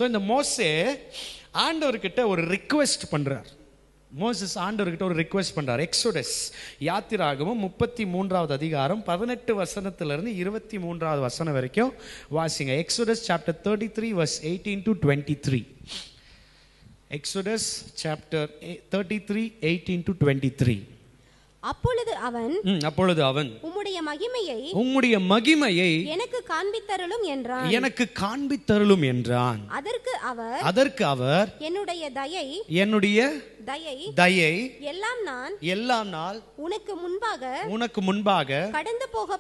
So இந்த மோசே ஆண்டவர்கிட்ட ஒரு ரிக்வெஸ்ட் பண்ணுறார். மோசஸ் ஆண்டவர்கிட்ட ஒரு ரிக்வெஸ்ட் பண்ணுறார். எக்ஸோடஸ் யாத்திராகமம் 33வது அதிகாரம் 18 வசனத்திலிருந்து 23வது வசனம் வரைக்கும் வாசிங்க. Exodus chapter 33 verse 18 to 23. Exodus chapter 33 18 to 23. அப்பொழுது அவன் உம்முடைய மகிமையை எனக்கு காண்பித்தருளும் என்றான். அதற்கு அவர் என்னுடைய தயை எல்லாம் நாள் உனக்கு முன்பாக கடந்து போக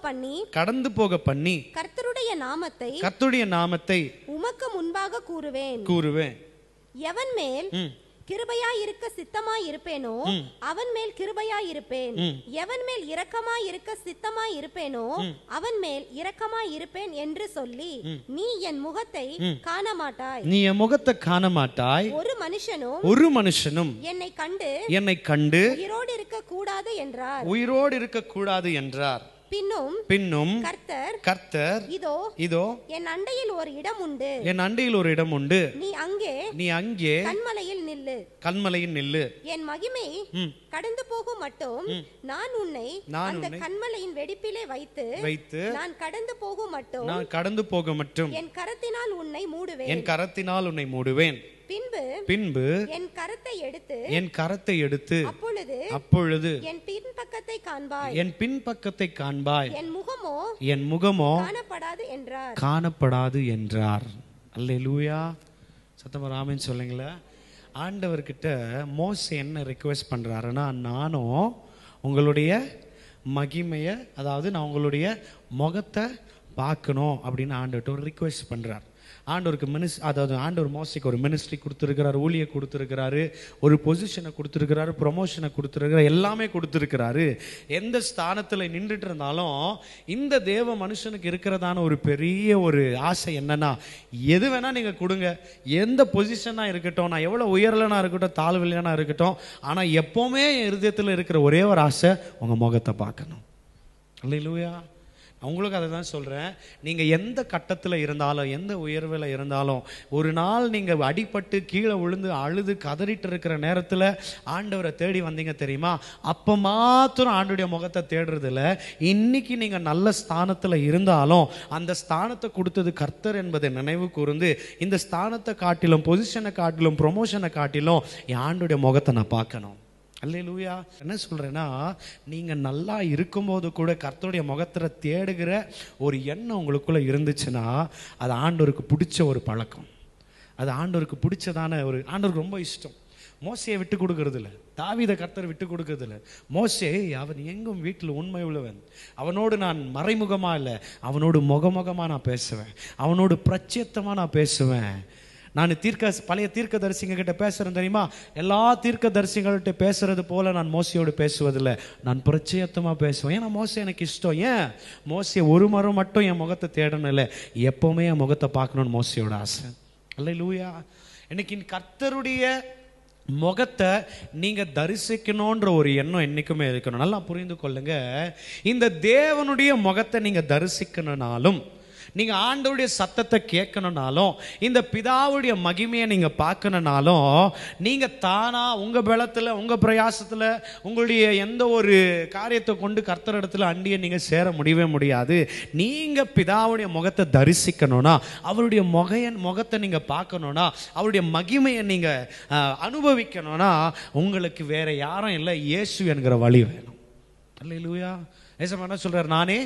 பண்ணி கர்த்தருடைய நாமத்தை உமக்கு முன்பாக கூறுவேன். எவன் மேல் கிருபையாய் இருக்க சித்தமாய் இருப்பேனோ அவன் மேல் கிருபையாய் இருப்பேன். எவன் மேல் இரக்கமாய் இருக்க சித்தமாய் இருப்பேனோ அவன் மேல் இரக்கமாய் இருப்பேன் என்று சொல்லி நீ என் முகத்தை காண மாட்டாய். ஒரு மனுஷனும் என்னை கண்டு உயிரோடு இருக்க கூடாது என்றார். பின்னும் கர்த்தர் இதோ என் அண்டையில் ஒரு இடம் உண்டு. நீ அங்கே கன்மலையில் நில்லு. என் மகிமை கடந்து போகும் மட்டும் நான் உன்னை அந்த கன்மலையின் வெடிப்பிலே வைத்து நான் கடந்து போக மட்டும் என் கரத்தினால் உன்னை மூடுவேன். பின்பு என் கரத்தை எடுத்து அப்பொழுது என் பின்பக்கத்தை காண்பாய். என் முகமோ காணப்படாது என்றார். அல்லேலூயா. சத்தமா ஆமென் சொல்லுங்களேன். ஆண்டவர்கிட்ட மோசே என்ன ரிக்வெஸ்ட் பண்றாருன்னா, நானும் உங்களுடைய மகிமையை, அதாவது நான் உங்களுடைய முகத்தை பார்க்கணும் அப்படின்னு ஆண்டவர்கிட்ட ஒரு ரிக்வெஸ்ட் பண்றார். ஆண்டவருக்கு அதாவது ஆண்டவர் மோசைக்கு ஒரு மினிஸ்ட்ரி கொடுத்துருக்கிறாரு, ஊழியை கொடுத்துருக்கிறாரு, ஒரு பொசிஷனை கொடுத்துருக்கிறாரு, ப்ரொமோஷனை கொடுத்துருக்கிறாரு, எல்லாமே கொடுத்துருக்கிறாரு. எந்த ஸ்தானத்தில் நின்றுட்டு இருந்தாலும் இந்த தேவ மனுஷனுக்கு இருக்கிறதான ஒரு பெரிய ஒரு ஆசை என்னன்னா, எது வேணா நீங்க கொடுங்க, எந்த பொசிஷனா இருக்கட்டும், நான் எவ்வளவு உயர்லனா இருக்கட்டும், தாழ்வில்லைனா இருக்கட்டும், ஆனா எப்பவுமே என் இருதயத்தில் இருக்கிற ஒரே ஒரு ஆசை உங்க முகத்தை பார்க்கணும். அல்லேலூயா. உங்களுக்கு அதை தான் சொல்கிறேன். நீங்கள் எந்த கட்டத்தில் இருந்தாலும், எந்த உயர்வில் இருந்தாலும், ஒரு நாள் நீங்கள் அடிபட்டு கீழே விழுந்து அழுது கதறிட்டு இருக்கிற நேரத்தில் ஆண்டவரை தேடி வந்தீங்க தெரியுமா, அப்போ மாத்திரம் ஆண்டவருடைய முகத்தை தேடுறதில்ல. இன்னைக்கு நீங்கள் நல்ல ஸ்தானத்தில் இருந்தாலும் அந்த ஸ்தானத்தை கொடுத்தது கர்த்தர் என்பதை நினைவு கூர்ந்து, இந்த ஸ்தானத்தை காட்டிலும், பொசிஷனை காட்டிலும், ப்ரொமோஷனை காட்டிலும் என் ஆண்டவருடைய முகத்தை நான் பார்க்கணும். அல்லேலூயா. என்ன சொல்றேன்னா, நீங்க நல்லா இருக்கும்போது கூட கர்த்தருடைய முகத்தை தேடுகிற ஒரு எண்ணம் உங்களுக்குள்ள இருந்துச்சுன்னா அது ஆண்டவருக்கு பிடிச்ச ஒரு பழக்கம். அது ஆண்டவருக்கு பிடிச்சதான ஒரு, ஆண்டவருக்கு ரொம்ப இஷ்டம். மோசையை விட்டு கொடுக்கறது இல்லை, தாவீதை கர்த்தர் விட்டு கொடுக்கறது இல்லை. மோசே அவன் எங்கும் வீட்டில் உண்மை உள்ளவன், அவனோடு நான் மறைமுகமா இல்லை, அவனோடு முகமுகமா நான் பேசுவேன், அவனோடு பிரத்யேகமா நான் பேசுவேன். நான் பழைய தீர்க்க தரிசிங்க கிட்ட பேசுறேன் தெரியுமா, எல்லா தீர்க்க தரிசிகள்கிட்ட பேசுறது போல நான் மோசையோடு பேசுவதில்லை, நான் பிரத்யேகமா பேசுவேன். ஏன்னா மோசை எனக்கு இஷ்டம். ஏன் மோசை ஒரு மரம் மட்டும் என் முகத்தை தேடணும் இல்லை, எப்பவுமே என் முகத்தை பார்க்கணும்னு மோசையோட ஆசை. அல்லேலூயா. இன்னைக்கு கர்த்தருடைய முகத்தை நீங்க தரிசிக்கணும்ன்ற ஒரு எண்ணம் என்னைக்குமே இருக்கணும். நல்லா புரிந்து கொள்ளுங்க. இந்த தேவனுடைய முகத்தை நீங்க தரிசிக்கணும்னாலும், நீங்க ஆண்டவருடைய சத்தத்தை கேட்கணும்னாலும், இந்த பிதாவுடைய மகிமையை நீங்க பார்க்கணும்னாலும், நீங்க தானா உங்க பலத்துல, உங்க பிரயாசத்துல, உங்களுடைய எந்த ஒரு காரியத்தை கொண்டு கர்த்தர் இடத்துல அண்டிய நீங்க சேர முடியவே முடியாது. நீங்க பிதாவுடைய முகத்தை தரிசிக்கணும்னா, அவருடைய முகத்தை நீங்க பார்க்கணும்னா, அவருடைய மகிமையை நீங்க அனுபவிக்கணும்னா, உங்களுக்கு வேற யாரும் இல்லை, இயேசு என்கிற வழி வேணும். அல்லேலூயா. ஏசப்பா என்ன சொல்றாரு, நானே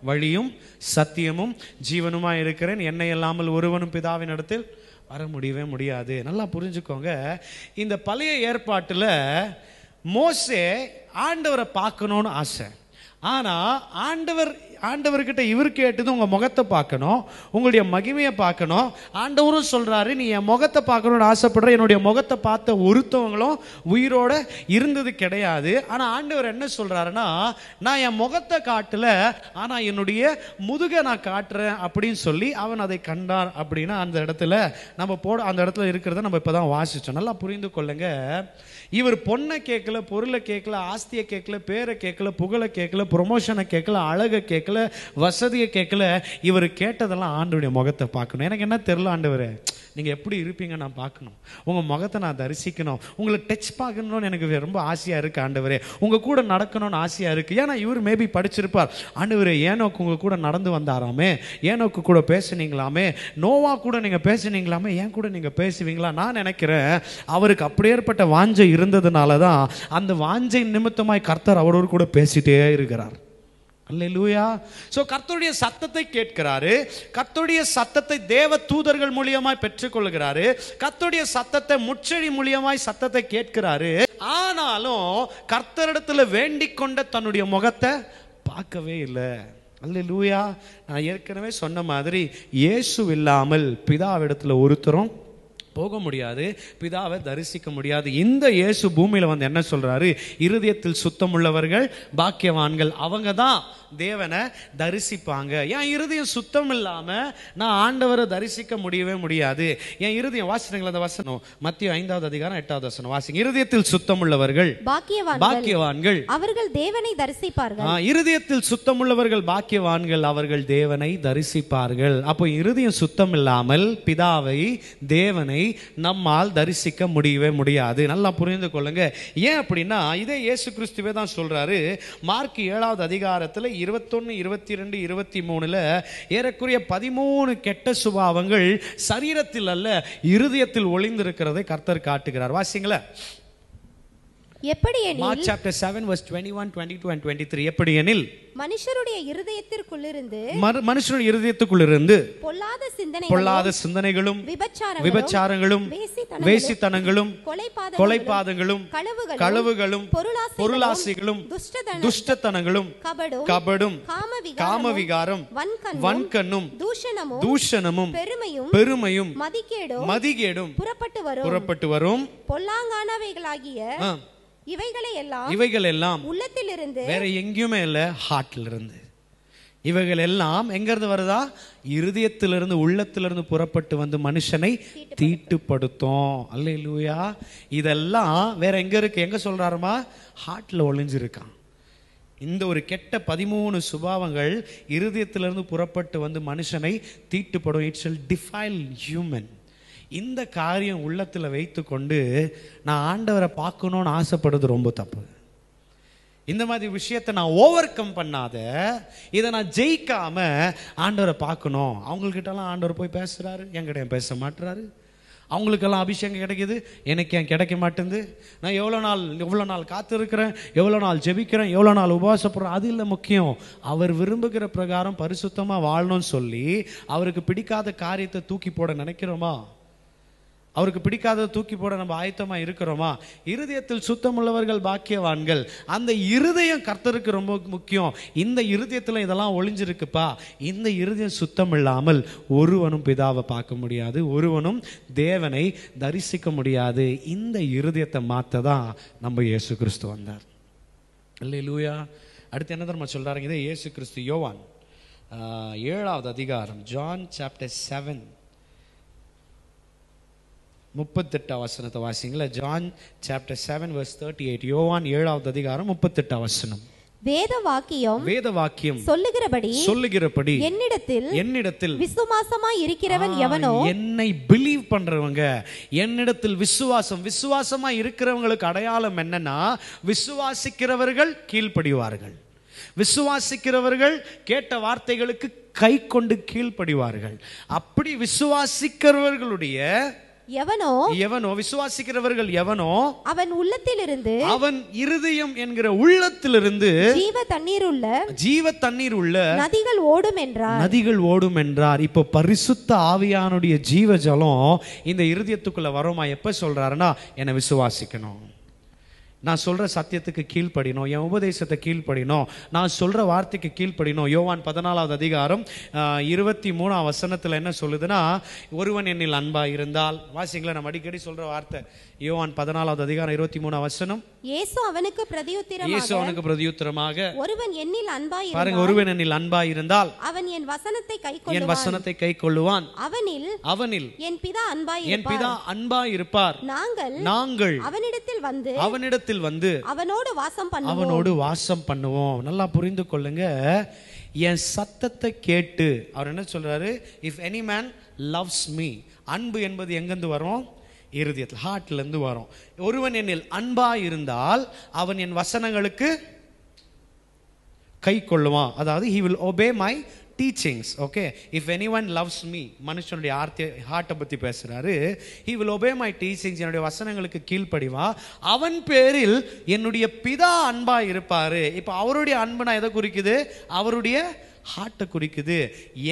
வழியும் சத்தியமும் ஜீவனுமா இருக்கிறேன், என்னை இல்லாமல் ஒருவனும் பிதாவின் இடத்தில் வர முடியவே முடியாது. நல்லா புரிஞ்சுக்கோங்க. இந்த பழைய ஏற்பாட்டில் மோசே ஆண்டவரை பார்க்கணும்னு ஆசை. ஆனா ஆண்டவர்கிட்ட இவர் கேட்டது உங்க முகத்தை பார்க்கணும், உங்களுடைய மகிமையை பார்க்கணும். ஆண்டவரும் சொல்றாரு, நீ என் முகத்தை பார்க்கணும்னு ஆசைப்படுற, என்னுடைய முகத்தை பார்த்த ஒருத்தவங்களும் உயிரோட இருந்தது கிடையாது. ஆனா ஆண்டவர் என்ன சொல்றாருன்னா, நான் என் முகத்தை காட்டல, ஆனா என்னுடைய முதுகை நான் காட்டுறேன் அப்படின்னு சொல்லி அவன் அதை கண்டார். அப்படின்னா அந்த இடத்துல அந்த இடத்துல இருக்கிறத நம்ம இப்பதான் வாசிச்சோம். நல்லா புரிந்து கொள்ளுங்க. இவர் பொண்ணை கேட்கல, பொருளை கேட்கல, ஆஸ்தியை கேட்கல, பேரை கேட்கல, புகழை கேட்கல, ப்ரொமோஷனை கேட்கல, அழகை கேட்கல, வசதியை கேட்கல. இவர் கேட்டதெல்லாம் ஆண்டவருடைய முகத்தை பார்க்கணும். எனக்கு என்ன தெரியல ஆண்டவரே, நீங்கள் எப்படி இருப்பீங்க நான் பார்க்கணும், உங்கள் முகத்தை நான் தரிசிக்கணும், உங்களை டச் பார்க்கணும்னு எனக்கு ரொம்ப ஆசையாக இருக்குது ஆண்டவரே, உங்கள் கூட நடக்கணும்னு ஆசையாக இருக்குது. ஏன்னா இவர் மேபி படிச்சிருப்பார், ஆண்டவரே ஏனோக்கு உங்கள் கூட நடந்து வந்தாராமே, ஏனோக்கு கூட பேசுனீங்களாமே, நோவா கூட நீங்கள் பேசுனீங்களாமே, ஏன் கூட நீங்கள் பேசுவீங்களா? நான் நினைக்கிறேன் அவருக்கு அப்படியேற்பட்ட வாஞ்சை இருந்ததுனால தான் அந்த வாஞ்சை நிமித்தமாய் கர்த்தர் அவரோடு கூட பேசிட்டே இருக்கிறார். அல்லேலூயா. சோ கர்த்தருடைய சத்தத்தை கேட்கிறாரு, கர்த்தருடைய சத்தத்தை தேவ தூதர்கள் மூலியமாய் பெற்றுக்கொள்கிறாரு, கர்த்தருடைய சத்தத்தை முச்செடி மூலியமாய் சத்தத்தை கேட்கிறாரு. ஆனாலும் கர்த்தரிடத்துல வேண்டிக் கொண்ட தன்னுடைய முகத்தை பார்க்கவே இல்லை. அல்லேலூயா. நான் ஏற்கனவே சொன்ன மாதிரி இயேசு இல்லாமல் பிதாவிடத்துல ஒருத்தரும் போக முடியாது, பிதாவை தரிசிக்க முடியாது. இந்த இயேசு பூமியில வந்து என்ன சொல்றாரு? இருதயத்தில் சுத்தம் உள்ளவர்கள் பாக்கியவான்கள், அவங்க தான் தேவனை தரிசிப்பாங்க. என் இருதயம் சுத்தம் இல்லாம நான் ஆண்டவரை தரிசிக்க முடியவே முடியாது. என் இருதயம், வாசிங்களா அந்த வசனம், மத்திய 5வது அதிகாரம் 8வது வசனம் வாசிங்க. இருதயத்தில் சுத்தம் உள்ளவர்கள் பாக்கியவான்கள், அவர்கள் தேவனை தரிசிப்பார்கள். இருதயத்தில் சுத்தம் உள்ளவர்கள் பாக்கியவான்கள், அவர்கள் தேவனை தரிசிப்பார்கள். அப்போ இருதயம் சுத்தம் இல்லாமல் பிதாவை, தேவனை நம்மால் தரிசிக்க முடியவே முடியாது. நல்லா புரிந்து கொள்ளுங்க. ஏன் அப்படின்னா இதே இயேசு கிறிஸ்துவே தான் சொல்றாரு. மார்க் 7வது அதிகாரத்தில் 21, 22, 23 ஏறக்குறைய 13 கெட்ட சுபாவங்கள் சரீரத்தில் அல்ல இருதயத்தில் ஒளிந்திருக்கிறதை கர்த்தர் காட்டுகிறார். வாசிங்களா. Mark chapter 7 verse 21, 22 and 23. எப்படியெனில் மனுஷருடைய இருதயத்துக்குள்ளிருந்து பொல்லாத சிந்தனைகளும் விபச்சாரங்களும் வேசித்தனங்களும் கொலைபாதங்களும் களவுகளும் பொருளாசைகளும் துஷ்டத்தனங்களும் கபடும் காமவிகாரம் வன்கண்ணும் தூஷணமும் பெருமையும் மதிகேடும் புறப்பட்டு வரும். பொல்லாங்கானவைகளாகிய இவைகள் எல்லாம் உள்ளத்திலிருந்து, வேற எங்கேயுமே இல்ல, ஹார்ட்ல இருந்து. இவைகள் எல்லாம் எங்க இருந்து வருதா? இருதயத்திலிருந்து, உள்ளத்திலிருந்து புறப்பட்டு வந்து மனுஷனை தீட்டுப்படுத்தும். அல்லேலூயா. இதெல்லாம் வேற எங்க இருக்கு? எங்க சொல்றாருமா? ஹார்ட்ல ஒளிஞ்சிருக்கான். இந்த ஒரு கெட்ட 13 சுபாவங்கள் இருதயத்திலிருந்து புறப்பட்டு வந்து மனுஷனை தீட்டுப்படும். It shall defile human. இந்த காரியம் உள்ளத்தில் வைத்து கொண்டு நான் ஆண்டவரை பார்க்கணும்னு ஆசைப்படுறது ரொம்ப தப்பு. இந்த மாதிரி விஷயத்தை நான் ஓவர் கம் பண்ணாத, இதை நான் ஜெயிக்காம ஆண்டவரை பார்க்கணும். அவங்கக்கிட்டலாம் ஆண்டவர் போய் பேசுறாரு, என்கிட்ட பேச மாட்டுறாரு. அவங்களுக்கெல்லாம் அபிஷேகம் கிடைக்குது, எனக்கு ஏன் கிடைக்க மாட்டேங்குது? நான் எவ்வளோ நாள் காத்திருக்கிறேன், எவ்வளோ நாள் ஜெபிக்கிறேன், எவ்வளோ நாள் உபவாசப்படுறேன், அது இல்லை முக்கியம். அவர் விரும்புகிற பிரகாரம் பரிசுத்தமாக வாழணும்னு சொல்லி அவருக்கு பிடிக்காத காரியத்தை தூக்கி போட நினைக்கிறோமா? அவருக்கு பிடிக்காத தூக்கி போட நம்ம ஆயத்தமாக இருக்கிறோமா? இருதயத்தில் சுத்தமுள்ளவர்கள் பாக்கியவான்கள். அந்த இருதயம் கர்த்தருக்கு ரொம்ப முக்கியம். இந்த இருதயத்தில் இதெல்லாம் ஒளிஞ்சிருக்குப்பா. இந்த இருதயம் சுத்தம் இல்லாமல் ஒருவனும் பிதாவை பார்க்க முடியாது, ஒருவனும் தேவனை தரிசிக்க முடியாது. இந்த இருதயத்தை மாற்ற தான் நம்ம இயேசு கிறிஸ்து வந்தார். அல்லேலூயா. அடுத்து என்ன தெரியுமா சொல்றாருங்க? இதே இயேசு கிறிஸ்து யோவான் 7வது அதிகாரம், ஜான் சாப்டர் 7 38 வசனத்தை வாசிங்களா. John chapter 7 verse 38. யோவான் 7வது அதிகாரம் 38 வசனம். வேத வாக்கியம் சொல்லுகிறபடி என்னிடத்தில் விசுவாசமாய் இருக்கிறவன் எவனோ, என்னை பிலீவ் பண்றவங்க, என்னிடத்தில் விசுவாசமாய் இருக்கிறவங்களுக்கு அடையாளம் என்னன்னா, விசுவாசிக்கிறவர்கள் கீழ்ப்படிவார்கள், விசுவாசிக்கிறவர்கள் கேட்ட வார்த்தைகளுக்கு கை கொண்டு கீழ்ப்படிவார்கள். அப்படி விசுவாசிக்கிறவர்களுடைய எவனோ விசுவாசிக்கிறவர்கள் எவனோ, அவன் உள்ளத்திலிருந்து, அவன் இருதயம் என்கிற உள்ளத்திலிருந்து ஜீவ தண்ணீர் உள்ள நதிகள் ஓடும் என்றார். இப்போ பரிசுத்த ஆவியானுடைய ஜீவ ஜலம் இந்த இருதயத்துக்குள்ள வருமா? எப்ப சொல்றாருன்னா, என்னை விசுவாசிக்கணும், நான் சொல்ற சத்தியத்துக்கு கீழ்ப்படினோம், என் உபதேசத்தை கீழ்ப்படினோம், நான் சொல்ற வார்த்தைக்கு கீழ்ப்படினோம். யோவான் 14வது அதிகாரம் 23 வசனத்துல என்ன சொல்லுதுன்னா, ஒருவன் என்னில் அன்பா இருந்தால், வாசிங்களா, நம்ம அடிக்கடி சொல்ற வார்த்தை. யோவான் 14வது அதிகாரம் 23 வசனம். இயேசு அவனுக்கு பிரதியுத்தரமாக, ஒருவன் என்னில் அன்பா இருந்தால், பாருங்க, ஒருவன் என்னில் அன்பா இருந்தால் அவன் என் வசனத்தை கைக்கொள்ளுவான், அவனில் என் பிதா அன்பா இருப்பார், நாங்கள் அவனிடத்தில் வந்து அவனோடு வாசம் பண்ணுவோம். நல்லா புரிந்து கொள்ளுங்க. என் சத்தத்தை கேட்டு அவர் என்ன சொல்றாரு? If any man loves me, அன்பு என்பது எங்கேருந்து வரும்? இருதயத்தில், ஹார்ட்லேருந்து வரும். ஒருவன் என்னில் அன்பா இருந்தால் அவன் என் வசனங்களுக்கு கை கொள்ளுவான். அதாவது he will obey my teachings. Okay, if anyone loves me, மனுஷனுடைய ஹார்ட்டை பற்றி பேசுகிறாரு. he will obey my teachings, என்னுடைய வசனங்களுக்கு கீழ்ப்படிவா, அவன் பேரில் என்னுடைய பிதா அன்பா இருப்பாரு. இப்போ அவருடைய அன்புனா எதை குறிக்குது? அவருடைய ஹார்ட்டை குறிக்குது.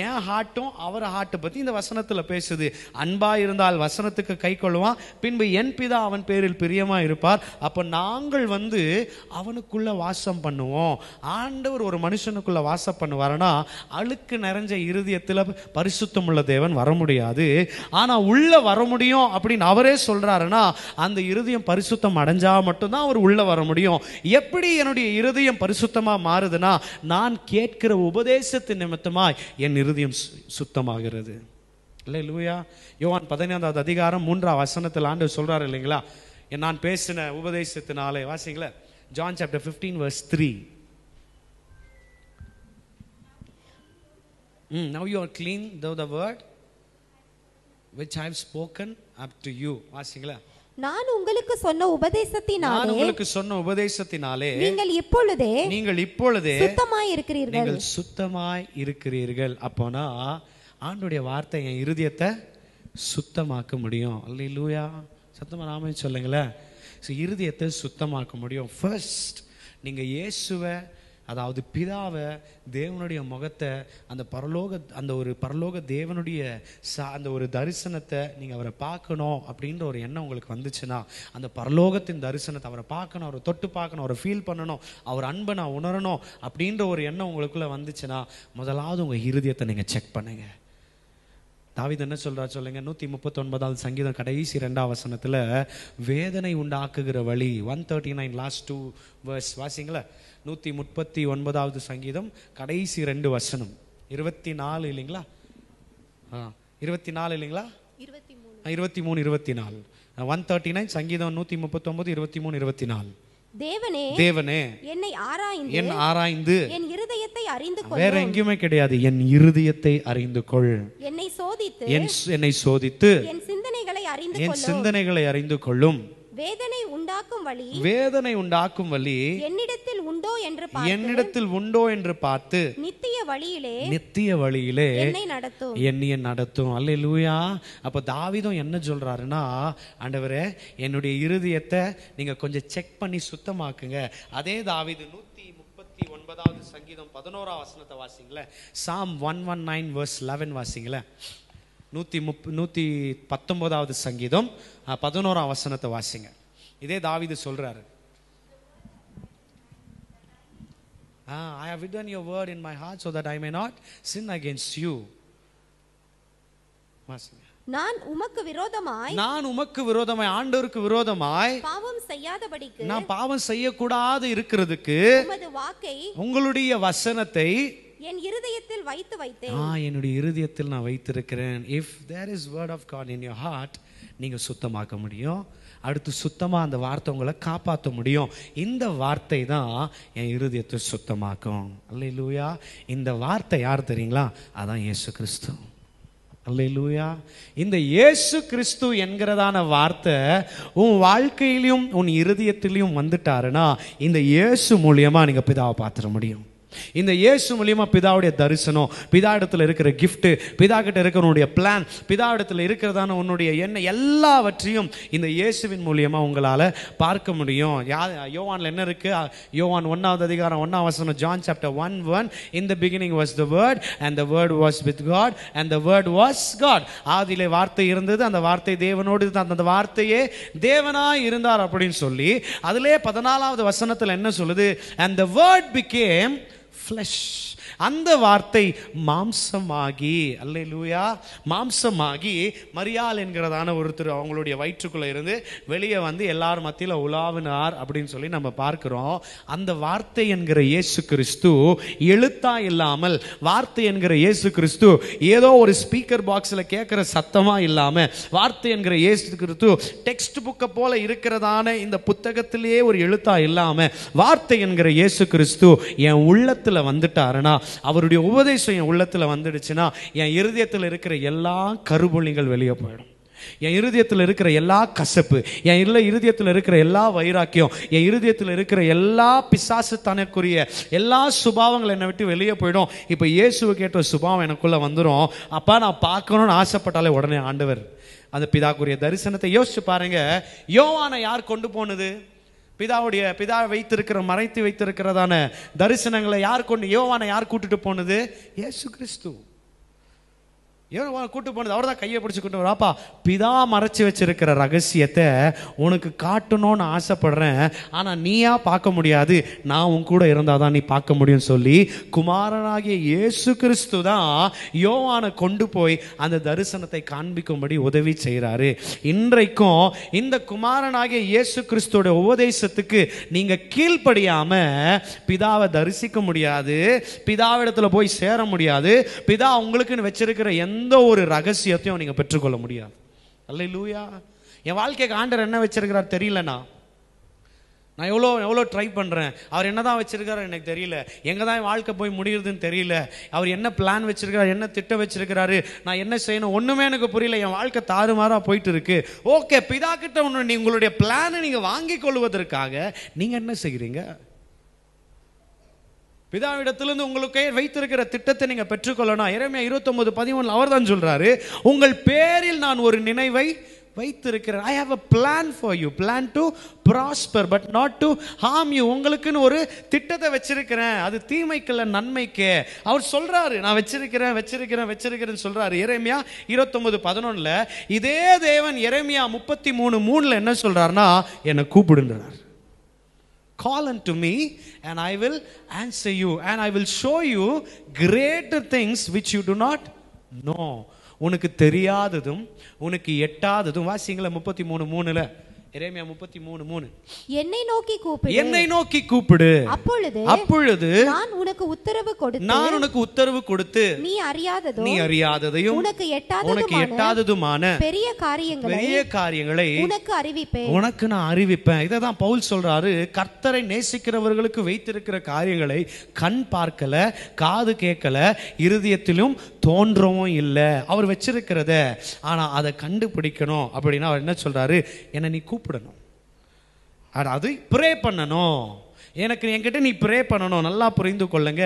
ஏன் ஹார்ட்டும் அவர் ஹார்ட்டை பற்றி இந்த வசனத்தில் பேசுது. அன்பா இருந்தால் வசனத்துக்கு கை கொள்ளுவான், பின்பு என் பிதா அவன் பேரில் பிரியமா இருப்பார். அப்போ நாங்கள் அவனுக்குள்ள வாசம் பண்ணுவோம். ஆண்டவர் ஒரு மனுஷனுக்குள்ள வாசம் பண்ணுவாருன்னா அழுக்கு நிறைஞ்ச இருதயத்தில் பரிசுத்தம் உள்ள தேவன் வர முடியாது. ஆனால் உள்ள வர முடியும் அப்படின்னு அவரே சொல்றாருன்னா அந்த இருதயம் பரிசுத்தம் அடைஞ்சா மட்டும்தான் அவர் உள்ள வர முடியும். எப்படி என்னுடைய இருதயம் பரிசுத்தமா மாறுதுன்னா, நான் கேட்கிற உபதேசத்தின் நிமித்தமாய் என் இருதயம் சுத்தமாகிறது. அல்லேலூயா. யோவான் 15வது அதிகாரம் 3வது வசனத்தில் ஆண்டவர் சொல்றாரு இல்லைங்களா, நான் பேசின உபதேசத்தினாலே. வாசிங்களா, John chapter 15 verse 3. Now you are clean through the word which I have spoken up to you. வாசிங்களா, நான் உங்களுக்கு சொன்ன உபதேசத்தினாலே நீங்கள் இப்பொழுதே சுத்தமாய் இருக்கிறீர்கள். நீங்கள் சுத்தமாய் இருக்கிறீர்கள். அப்போனா ஆண்டவருடைய வார்த்தை என் இருதயத்தை சுத்தமாக்க முடியும். அல்லேலூயா. சத்தமா ஆமென் சொல்லுங்களேன். இருதயத்தை சுத்தமாக்க முடியும். ஃபர்ஸ்ட் நீங்க இயேசுவை, அதாவது பிதாவை, தேவனுடைய முகத்தை, அந்த பரலோக தேவனுடைய அந்த ஒரு தரிசனத்தை நீங்கள் அவரை பார்க்கணும் அப்படின்ற ஒரு எண்ணம் உங்களுக்கு வந்துச்சுன்னா, அந்த பரலோகத்தின் தரிசனத்தை அவரை பார்க்கணும், அவரை தொட்டு பார்க்கணும், அவரை ஃபீல் பண்ணணும், அவர் அன்பை நான் உணரணும் அப்படின்ற ஒரு எண்ணம் உங்களுக்குள்ளே வந்துச்சுன்னா, முதலாவது உங்கள் இருதயத்தை நீங்கள் செக் பண்ணுங்க. தாவீது என்ன சொல்றார் சொல்லுங்க, 139வது சங்கீதம் கடைசி 2வது வசனத்தில் வேதனை உண்டாக்குகிற வழி, 139 லாஸ்ட் 2 verse வாசிங்களா. 139வது சங்கீதம் கடைசி 2 வசனம், 24 இல்லைங்களா? 24 இல்லைங்களா? 23 24. 139 சங்கீதம் 139 23 24. தேவனே என்னை ஆராய்ந்து என் இருதயத்தை அறிந்து கொள். வேற எங்கேயுமே கிடையாது. என் இருதயத்தை அறிந்து கொள். என்னை சோதித்து என் சிந்தனைகளை அறிந்து கொள்ளும். வேதனை உண்டாக்கும் வழி என்னிடத்தில் உண்டோ என்று பார்த்து நித்திய வழியிலே என்னைய நடத்தும். அல்லேலூயா. அப்ப தாவீதும் என்ன சொல்றாருன்னா, ஆண்டவரே என்னுடைய இருதயத்தை நீங்க கொஞ்சம் செக் பண்ணி சுத்தமாக்குங்க. அதே தாவீது 139வது சங்கீதம் 11வது வசனத்தை வாசிங்களேன். Psalm 119 verse 11 வாசிங்களேன். 119வது சங்கீதம் 11வது வசனத்தை வாசிங்க. இதே தாவீது சொல்றாரு, I have hidden your word in my heart so that I may not sin against you. வாசிங்க. நான் உமக்கு விரோதமாய் ஆண்டவருக்கு விரோதமாய் நான் பாவம் செய்யக்கூடாது இருக்கிறதுக்கு உங்களுடைய வசனத்தை என் இருதயத்தில் வைத்தேன். என்னுடைய இருதயத்தில் நான் வைத்திருக்கிறேன். If there is word of God in your heart, நீங்க சுத்தமாக்க முடியும். அடுத்து சுத்தமா அந்த வார்த்தை உங்களை காப்பாற்ற முடியும். இந்த வார்த்தை தான் என் இருதயத்தை சுத்தமாக்கும். அல்லேலூயா. இந்த வார்த்தை யார் தெரியுங்களா? அதான் இயேசு கிறிஸ்து. அல்லேலூயா. இந்த இயேசு கிறிஸ்து என்கிறதான வார்த்தை உன் வாழ்க்கையிலும் உன் இருதயத்திலையும் வந்துட்டாருன்னா, இந்த இயேசு மூலியமா நீங்க பிதாவை பார்த்துட முடியும். இந்த இயேசு மூலியமா பிதாவுடைய தரிசனம், பிதா இடத்துல இருக்கிற கிஃப்ட், பிதா கிட்ட இருக்கிற உன்னுடைய பிளான், பிதா இடத்துல இருக்கிறதான உன்னுடைய எண்ணம், எல்லாவற்றையும் இந்த இயேசுவின் மூலியமா உங்களால பார்க்க முடியும். யோவான்ல என்ன இருக்கு? யோவான் 1வது அதிகாரம் 1வது வசனம், John chapter 1:1, in the beginning was the word and the word was with God and the word was God. ஆதியிலே வார்த்தை இருந்தது, அந்த வார்த்தை தேவனோடு இருந்தது, அந்த வார்த்தையே தேவனாய் இருந்தார் அப்படின்னு சொல்லி, அதிலே 14வது வசனத்தில் என்ன சொல்லுது? And the word became flesh. அந்த வார்த்தை மாம்சமாகி, அல்லேலூயா, மாம்சமாகி மரியாள் என்கிறதான ஒருத்தர் அவங்களுடைய வயிற்றுக்குள்ள இருந்து வெளியே வந்து எல்லார் மத்தியில் உலாவினார் அப்படின்னு சொல்லி நம்ம பார்க்கிறோம். அந்த வார்த்தை என்கிற இயேசு கிறிஸ்து எழுத்தா இல்லாமல், வார்த்தை என்கிற இயேசு கிறிஸ்து ஏதோ ஒரு ஸ்பீக்கர் பாக்ஸில் கேட்கிற சத்தமா இல்லாம, வார்த்தை என்கிற இயேசு கிறிஸ்து டெக்ஸ்ட் புக்கை போல இருக்கிறதான இந்த புத்தகத்திலேயே ஒரு எழுத்தா இல்லாம, வார்த்தை என்கிற இயேசு கிறிஸ்து என் உள்ளத்துல வந்துட்டாருன்னா அவருடைய உபதேசம் என் உள்ளத்தில் வந்துடுச்சுன்னா என் இருதயத்தில் இருக்கிற எல்லா கருபொழிகள் வெளியே போயிடும். என் இருதயத்தில் இருக்கிற எல்லா கசப்பு, என் இருதயத்தில் இருக்கிற எல்லா வைராக்கியம், என் இருதயத்தில் இருக்கிற எல்லா பிசாசு தனக்குரிய எல்லா சுபாவங்கள் என்னை விட்டு வெளியே போயிடும். இப்போ இயேசுவை கேட்ட சுபாவம் எனக்குள்ள வந்துடும். அப்பா நான் பார்க்கணும்னு ஆசைப்பட்டாலே உடனே ஆண்டவர் அந்த பிதாக்குரிய தரிசனத்தை யோசிச்சு பாருங்க. யோவானை யார் கொண்டு போனது? பிதா வைத்திருக்கிற மறைத்து வைத்திருக்கிறதான தரிசனங்களை யார் யோவானை யார் கூட்டிட்டு போனது? இயேசு கிறிஸ்து கூட்டு போனது. அவர் தான் கையை பிடிச்சு கொண்டு வராப்பா, பிதா மறைச்சு வச்சிருக்கிற ரகசியத்தை உனக்கு காட்டணும்னு ஆசைப்படுறேன், ஆனா நீயா பார்க்க முடியாது, நான் உன் கூட இருந்தாதான் நீ பார்க்க முடியும் சொல்லி குமாரனாகிய இயேசு கிறிஸ்து தான் யோவானை கொண்டு போய் அந்த தரிசனத்தை காண்பிக்கும்படி உதவி செய்கிறாரு. இன்றைக்கும் இந்த குமாரனாகிய இயேசு கிறிஸ்துவோட உபதேசத்துக்கு நீங்க கீழ்ப்படியாம பிதாவை தரிசிக்க முடியாது, பிதாவிடத்துல போய் சேர முடியாது, பிதா உங்களுக்குன்னு வச்சிருக்கிற எந்த ஒரு ரகசியத்தையும் நீங்க பெற்றுக்கொள்ள முடியாது. அல்லேலூயா. என் வாழ்க்கைக்கு ஆண்டவர் என்ன வச்சிருக்கிறார் தெரியலனா, நான் எவ்வளோ ட்ரை பண்றேன், அவர் என்னதான் வச்சிருக்காரு எனக்கு தெரியல, எங்க தான் என் வாழ்க்கை போய் முடியுதுன்னு தெரியல, அவர் என்ன பிளான் வச்சிருக்காரு, என்ன திட்டம் வச்சிருக்கிறாரு, நான் என்ன செய்யணும் ஒண்ணுமே எனக்கு புரியல, என் வாழ்க்கை தாறுமாறா போயிட்டு இருக்கு. ஓகே, பிதா கிட்ட ஒன்று உங்களுடைய பிளானை நீங்க வாங்கி கொள்வதற்காக நீங்க என்ன செய்கிறீங்க? பிதாவிடத்திலிருந்து உங்களுக்கு வைத்திருக்கிற திட்டத்தை நீங்க பெற்றுக்கொள்ளணும். எரேமியா 29:13 அவர் தான் சொல்றாரு, உங்கள் பேரில் நான் ஒரு நினைவை வைத்திருக்கிறேன். I have a plan for you, plan to prosper but not to harm you. உங்களுக்குன்னு ஒரு திட்டத்தை வச்சிருக்கிறேன், அது தீமைக்குள்ள நன்மைக்கு. அவர் சொல்றாரு, நான் வச்சிருக்கிறேன் சொல்றாரு. எரேமியா 29:11 இதே தேவன் எரேமியா 33:3 என்ன சொல்றாருன்னா, என்னை கூப்பிடுன்றார். Call unto me and I will answer you and I will show you greater things which you do not know. உனக்கு தெரியாததும் உனக்கு எட்டாததும். வாசிங்களா 33:3 எரேமியா 33:3 என்னை நோக்கி கூப்பிடு, அப்பொழுது நான் உனக்கு உத்தரவு கொடுத்து நீ அறியாததையும் உனக்கு எட்டாததுமான பெரிய காரியங்களை உனக்கு நான் அறிவிப்பேன். இதை தான் பவுல் சொல்றாரு, கர்த்தரை நேசிக்கிறவர்களுக்கு வைத்திருக்கிற காரியங்களை கண் பார்க்கல, காது கேட்கல, இருதயத்திலும் தோன்றவும் இல்லை. அவர் வச்சிருக்கிறத ஆனா அதை கண்டுபிடிக்கணும் அப்படின்னா அவர் என்ன சொல்றாரு, என்னை நீ கூப்பிடணும், அது ப்ரே பண்ணணும், என்கிட்ட நீ ப்ரே பண்ணணும். நல்லா புரிந்து கொள்ளுங்க,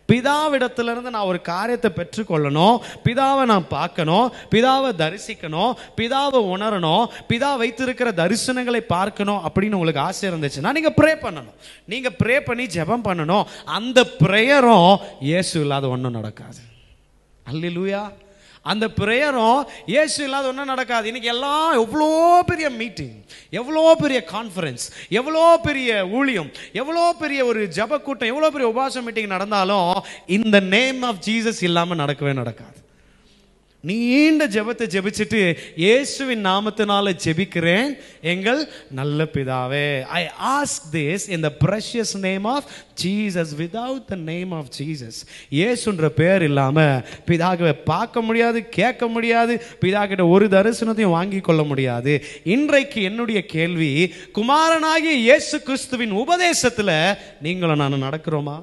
பிதாவிடத்திலிருந்து நான் ஒரு காரியத்தை பெற்றுக்கொள்ளணும், பிதாவை நான் பார்க்கணும், பிதாவை தரிசிக்கணும், பிதாவை உணரணும், பிதா வைத்திருக்கிற தரிசனங்களை பார்க்கணும் அப்படின்னு உங்களுக்கு ஆசை இருந்துச்சுன்னா நீங்க ப்ரே பண்ணணும். நீங்க ப்ரே பண்ணி ஜெபம் பண்ணணும். அந்த ப்ரேயரும் இயேசு இல்லாத ஒன்றும் நடக்காது. அல்லேலூயா. அந்த பிரேயரும் இயேசு இல்லாத ஒன்றும் நடக்காது. இன்னைக்கு எல்லாம் எவ்வளோ பெரிய மீட்டிங், எவ்வளோ பெரிய கான்ஃபரன்ஸ், எவ்வளோ பெரிய ஊழியம், எவ்வளோ பெரிய ஒரு ஜப கூட்டம், எவ்வளோ பெரிய உபவாச மீட்டிங் நடந்தாலும் இந்த நேம் ஆஃப் ஜீசஸ் இல்லாமல் நடக்கவே நடக்காது. நீண்ட ஜெபத்தை ஜெபிச்சுட்டு இயேசுவின் நாமத்தினால ஜெபிக்கிறேன் எங்கள் நல்ல பிதாவே. I ask this in the precious name of Jesus. Without the name of Jesus, இயேசுன்ற பேர் இல்லாம பிதாவை பார்க்க முடியாது, கேட்க முடியாது, பிதா கிட்ட ஒரு தரிசனத்தையும் வாங்கி கொள்ள முடியாது. இன்றைக்கு என்னுடைய கேள்வி, குமாரனாகிய இயேசு கிறிஸ்துவின் உபதேசத்துல நீங்களும் நான் நடக்கிறோமா?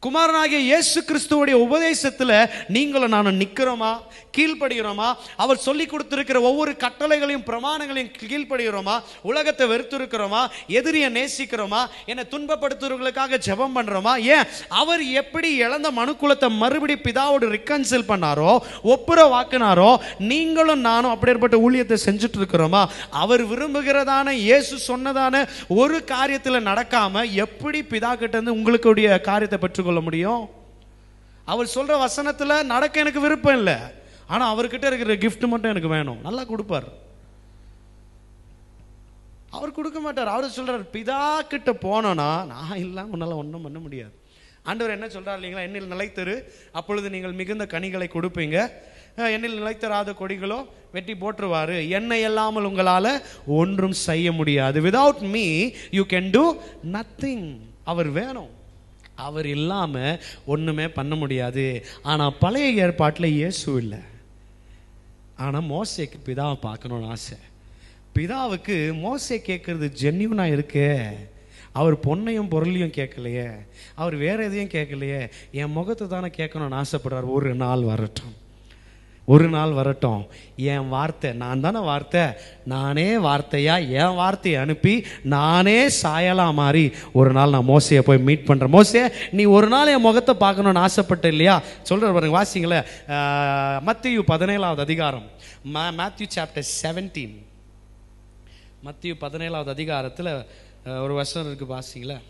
குமாரனாகிய இயேசு கிறிஸ்துவோடைய உபதேசத்துல நீங்களும் நானும் நிக்கிறோமா, கீழ்ப்படுகிறோமா? அவர் சொல்லி கொடுத்திருக்கிற ஒவ்வொரு கட்டளைகளையும் பிரமாணங்களையும் கீழ்ப்படுகிறோமா? உலகத்தை வெறுத்திருக்கிறோமா? எதிரியை நேசிக்கிறோமா? என்னை துன்பப்படுத்துறவர்களுக்காக ஜெபம் பண்றோமா? ஏன் அவர் எப்படி இழந்த மனுக்குலத்தை மறுபடி பிதாவோடு ரிகன்சில் பண்ணாரோ, ஒப்புரவாக்கினாரோ, நீங்களும் நானும் அப்படிப்பட்ட ஊழியத்தை செஞ்சுட்டு இருக்கிறோமா? அவர் விரும்புகிறதான இயேசு சொன்னதான ஒரு காரியத்துல நடக்காம எப்படி பிதா கிட்ட இருந்து உங்களுடைய காரியத்தை பெற்றுக்கொள்ள முடியும்? அவர் சொல்ற வசனத்துல நடக்க எனக்கு விருப்பம் இல்லை, ஆனா அவர்கிட்ட இருக்கிற கிஃப்ட் மட்டும் எனக்கு வேணும். நல்லா கொடுப்பார். அவர் கொடுக்க மாட்டார். அவர் சொல்றார், பிதா கிட்ட போனோம்னா நான் இல்லாம உன்னால ஒன்றும் பண்ண முடியாது. ஆண்டவர் என்ன சொல்றார் இல்லைங்களா, என்னில் நிலைத்திரு, அப்பொழுது நீங்கள் மிகுந்த கனிகளை கொடுப்பீங்க, என்னில் நிலைத்தராத கொடிகளோ வெட்டி போட்டுருவாரு, என்னை இல்லாமல் உங்களால ஒன்றும் செய்ய முடியாது. Without me you can do nothing. அவர் வேணும், அவர் இல்லாம ஒண்ணுமே பண்ண முடியாது. ஆனா பழைய ஏற்பாட்டுல இயேசு இல்லை, ஆனா மோசேக்கு பிதாவை பார்க்கணும்னு ஆசை. பிதாவுக்கு மோசே கேட்கறது ஜென்யூனா இருக்கு, அவர் பொண்ணையும் பொருளையும் கேட்கலையே, அவர் வேற எதையும் கேட்கலையே, என் முகத்தை தானே கேட்கணும்னு ஆசைப்படுறார். ஒரு நாள் வரட்டும், ஒரு நாள் வரட்டும், என் வார்த்தை, நான் தானே வார்த்தை, நானே வார்த்தையா என் வார்த்தையை அனுப்பி நானே சாயலா மாறி ஒரு நாள் நான் மோசையை போய் மீட் பண்ணுறேன். மோசே, நீ ஒரு நாள் என் முகத்தை பார்க்கணும்னு ஆசைப்பட்ட இல்லையா? சொல்கிற பாருங்க, வாசிங்களேன். மத்தேயு 17வது அதிகாரம், மேத்யூ சாப்டர் 17, மத்தேயு 17வது அதிகாரத்தில் ஒரு வசனம் இருக்கு, வாசிங்களேன்.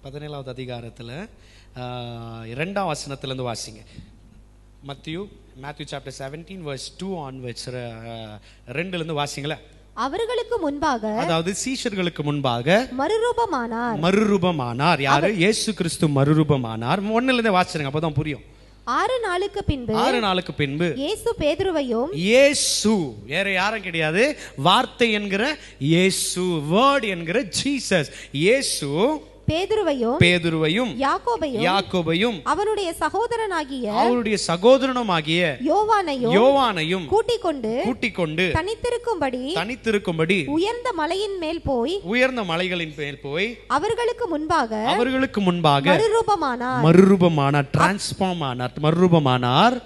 17வது அதிகாரத்தில் 2ஆம் வசனத்திலிருந்து வாசிங்க. மேத்யூ சாப்டர் 17 verse 2 onwards, 2லிருந்து வாசிங்களேன். அவர்களுக்கு முன்பாக, அதாவது சீஷர்களுக்கு முன்பாக மறுரூபமானார். யாரு? இயேசு கிறிஸ்து மறுரூபமானார். 1லிருந்து வாசிங்க, அப்பதான் புரியும். 6 நாளுக்கு பின்பு இயேசு பேதுருவையும், இயேசு வேற யாரும் கிடையாது, வார்த்தை என்கிற இயேசு, வேர்ட் என்கிற ஜீசஸ், இயேசு பேதுருவையும் யாக்கோபையும் அவனுடைய சகோதரனுமாகிய யோவானையும் கூட்டிக் கொண்டு தனித்திருக்கும்படி உயர்ந்த மலைகளின் மேல் போய் அவர்களுக்கு முன்பாக மறுரூபமானார், டிரான்ஸ்ஃபார்ம் ஆனார், மறுரூபமானார்.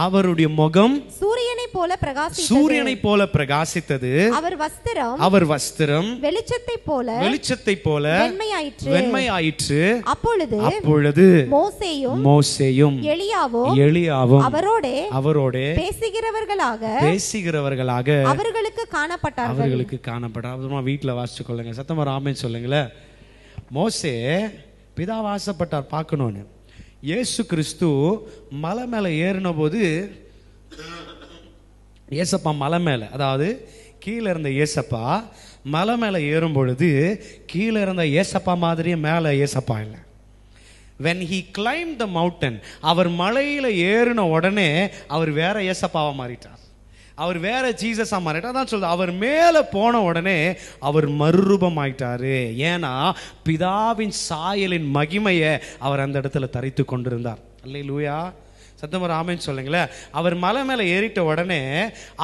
அவருடைய முகம் சூரியனைப் போல பிரகாசித்தது. அவர் வஸ்திரம் வெளிச்சத்தைப் போல வெண்மையாயிற்று. அப்பொழுது மோசேயும் எலியாவும் அவரோடே பேசுகிறவர்களாக அவர்களுக்கு காணப்பட்டார்கள். வீட்டில் வாசிச்சு கொள்ளுங்க, சத்தமா ஆமென் சொல்லுங்களேன். மோசே பிதாவை ஆசைப்பட்டார் பார்க்கணும்னு. இயேசு கிறிஸ்து மலை மேல ஏறின போது, ஏசப்பா மலை மேல, அதாவது கீழே இருந்த ஏசப்பா மலை மேலே ஏறும் பொழுது கீழே இருந்த ஏசப்பா மாதிரியே மேலே ஏசப்பா இல்லை. when he climbed the mountain, அவர் மலையில ஏறின உடனே அவர் வேற ஏசப்பாவா மாறிட்டார், அவர் வேற ஜீசஸா மாறிட்டார். அதான் சொல்லுது, அவர் மேலே போன உடனே அவர் மறுரூபம் ஆயிட்டாரு. ஏன்னா பிதாவின் சாயலின் மகிமையை அவர் அந்த இடத்துல தரித்து கொண்டிருந்தார். அல்லேலூயா, சத்தமா ஆமென் சொல்லுங்களேன். அவர் மலை மேலே ஏறிட்ட உடனே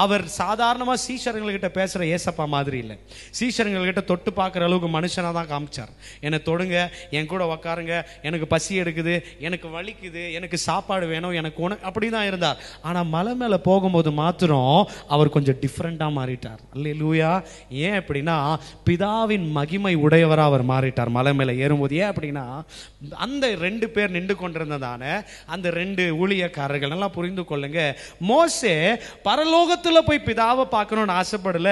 அவர் சாதாரணமாக சீஷருங்கள்கிட்ட பேசுகிற ஏசப்பா மாதிரி இல்லை. சீஷருங்கள்கிட்ட தொட்டு பார்க்குற அளவுக்கு மனுஷனாக தான் காமிச்சார். என்னை தொடுங்க, என் கூட உக்காருங்க, எனக்கு பசி எடுக்குது, எனக்கு வலிக்குது, எனக்கு சாப்பாடு வேணும், எனக்கு உணவு, அப்படி தான் இருந்தார். ஆனால் மலை மேலே போகும்போது மாத்திரம் அவர் கொஞ்சம் டிஃப்ரெண்ட்டாக மாறிட்டார். அல்லேலூயா. ஏன் அப்படின்னா பிதாவின் மகிமை உடையவராக அவர் மாறிட்டார் மலை மேலே ஏறும்போது. ஏன் அப்படின்னா அந்த 2 பேர் நின்று கொண்டிருந்ததான அந்த 2 ஊழியக்காரர்கள், நல்லா புரிந்து கொள்ளுங்க. மோசே பரலோகத்துல போய் பிதாவை பார்க்கணும்னு ஆசைப்படல,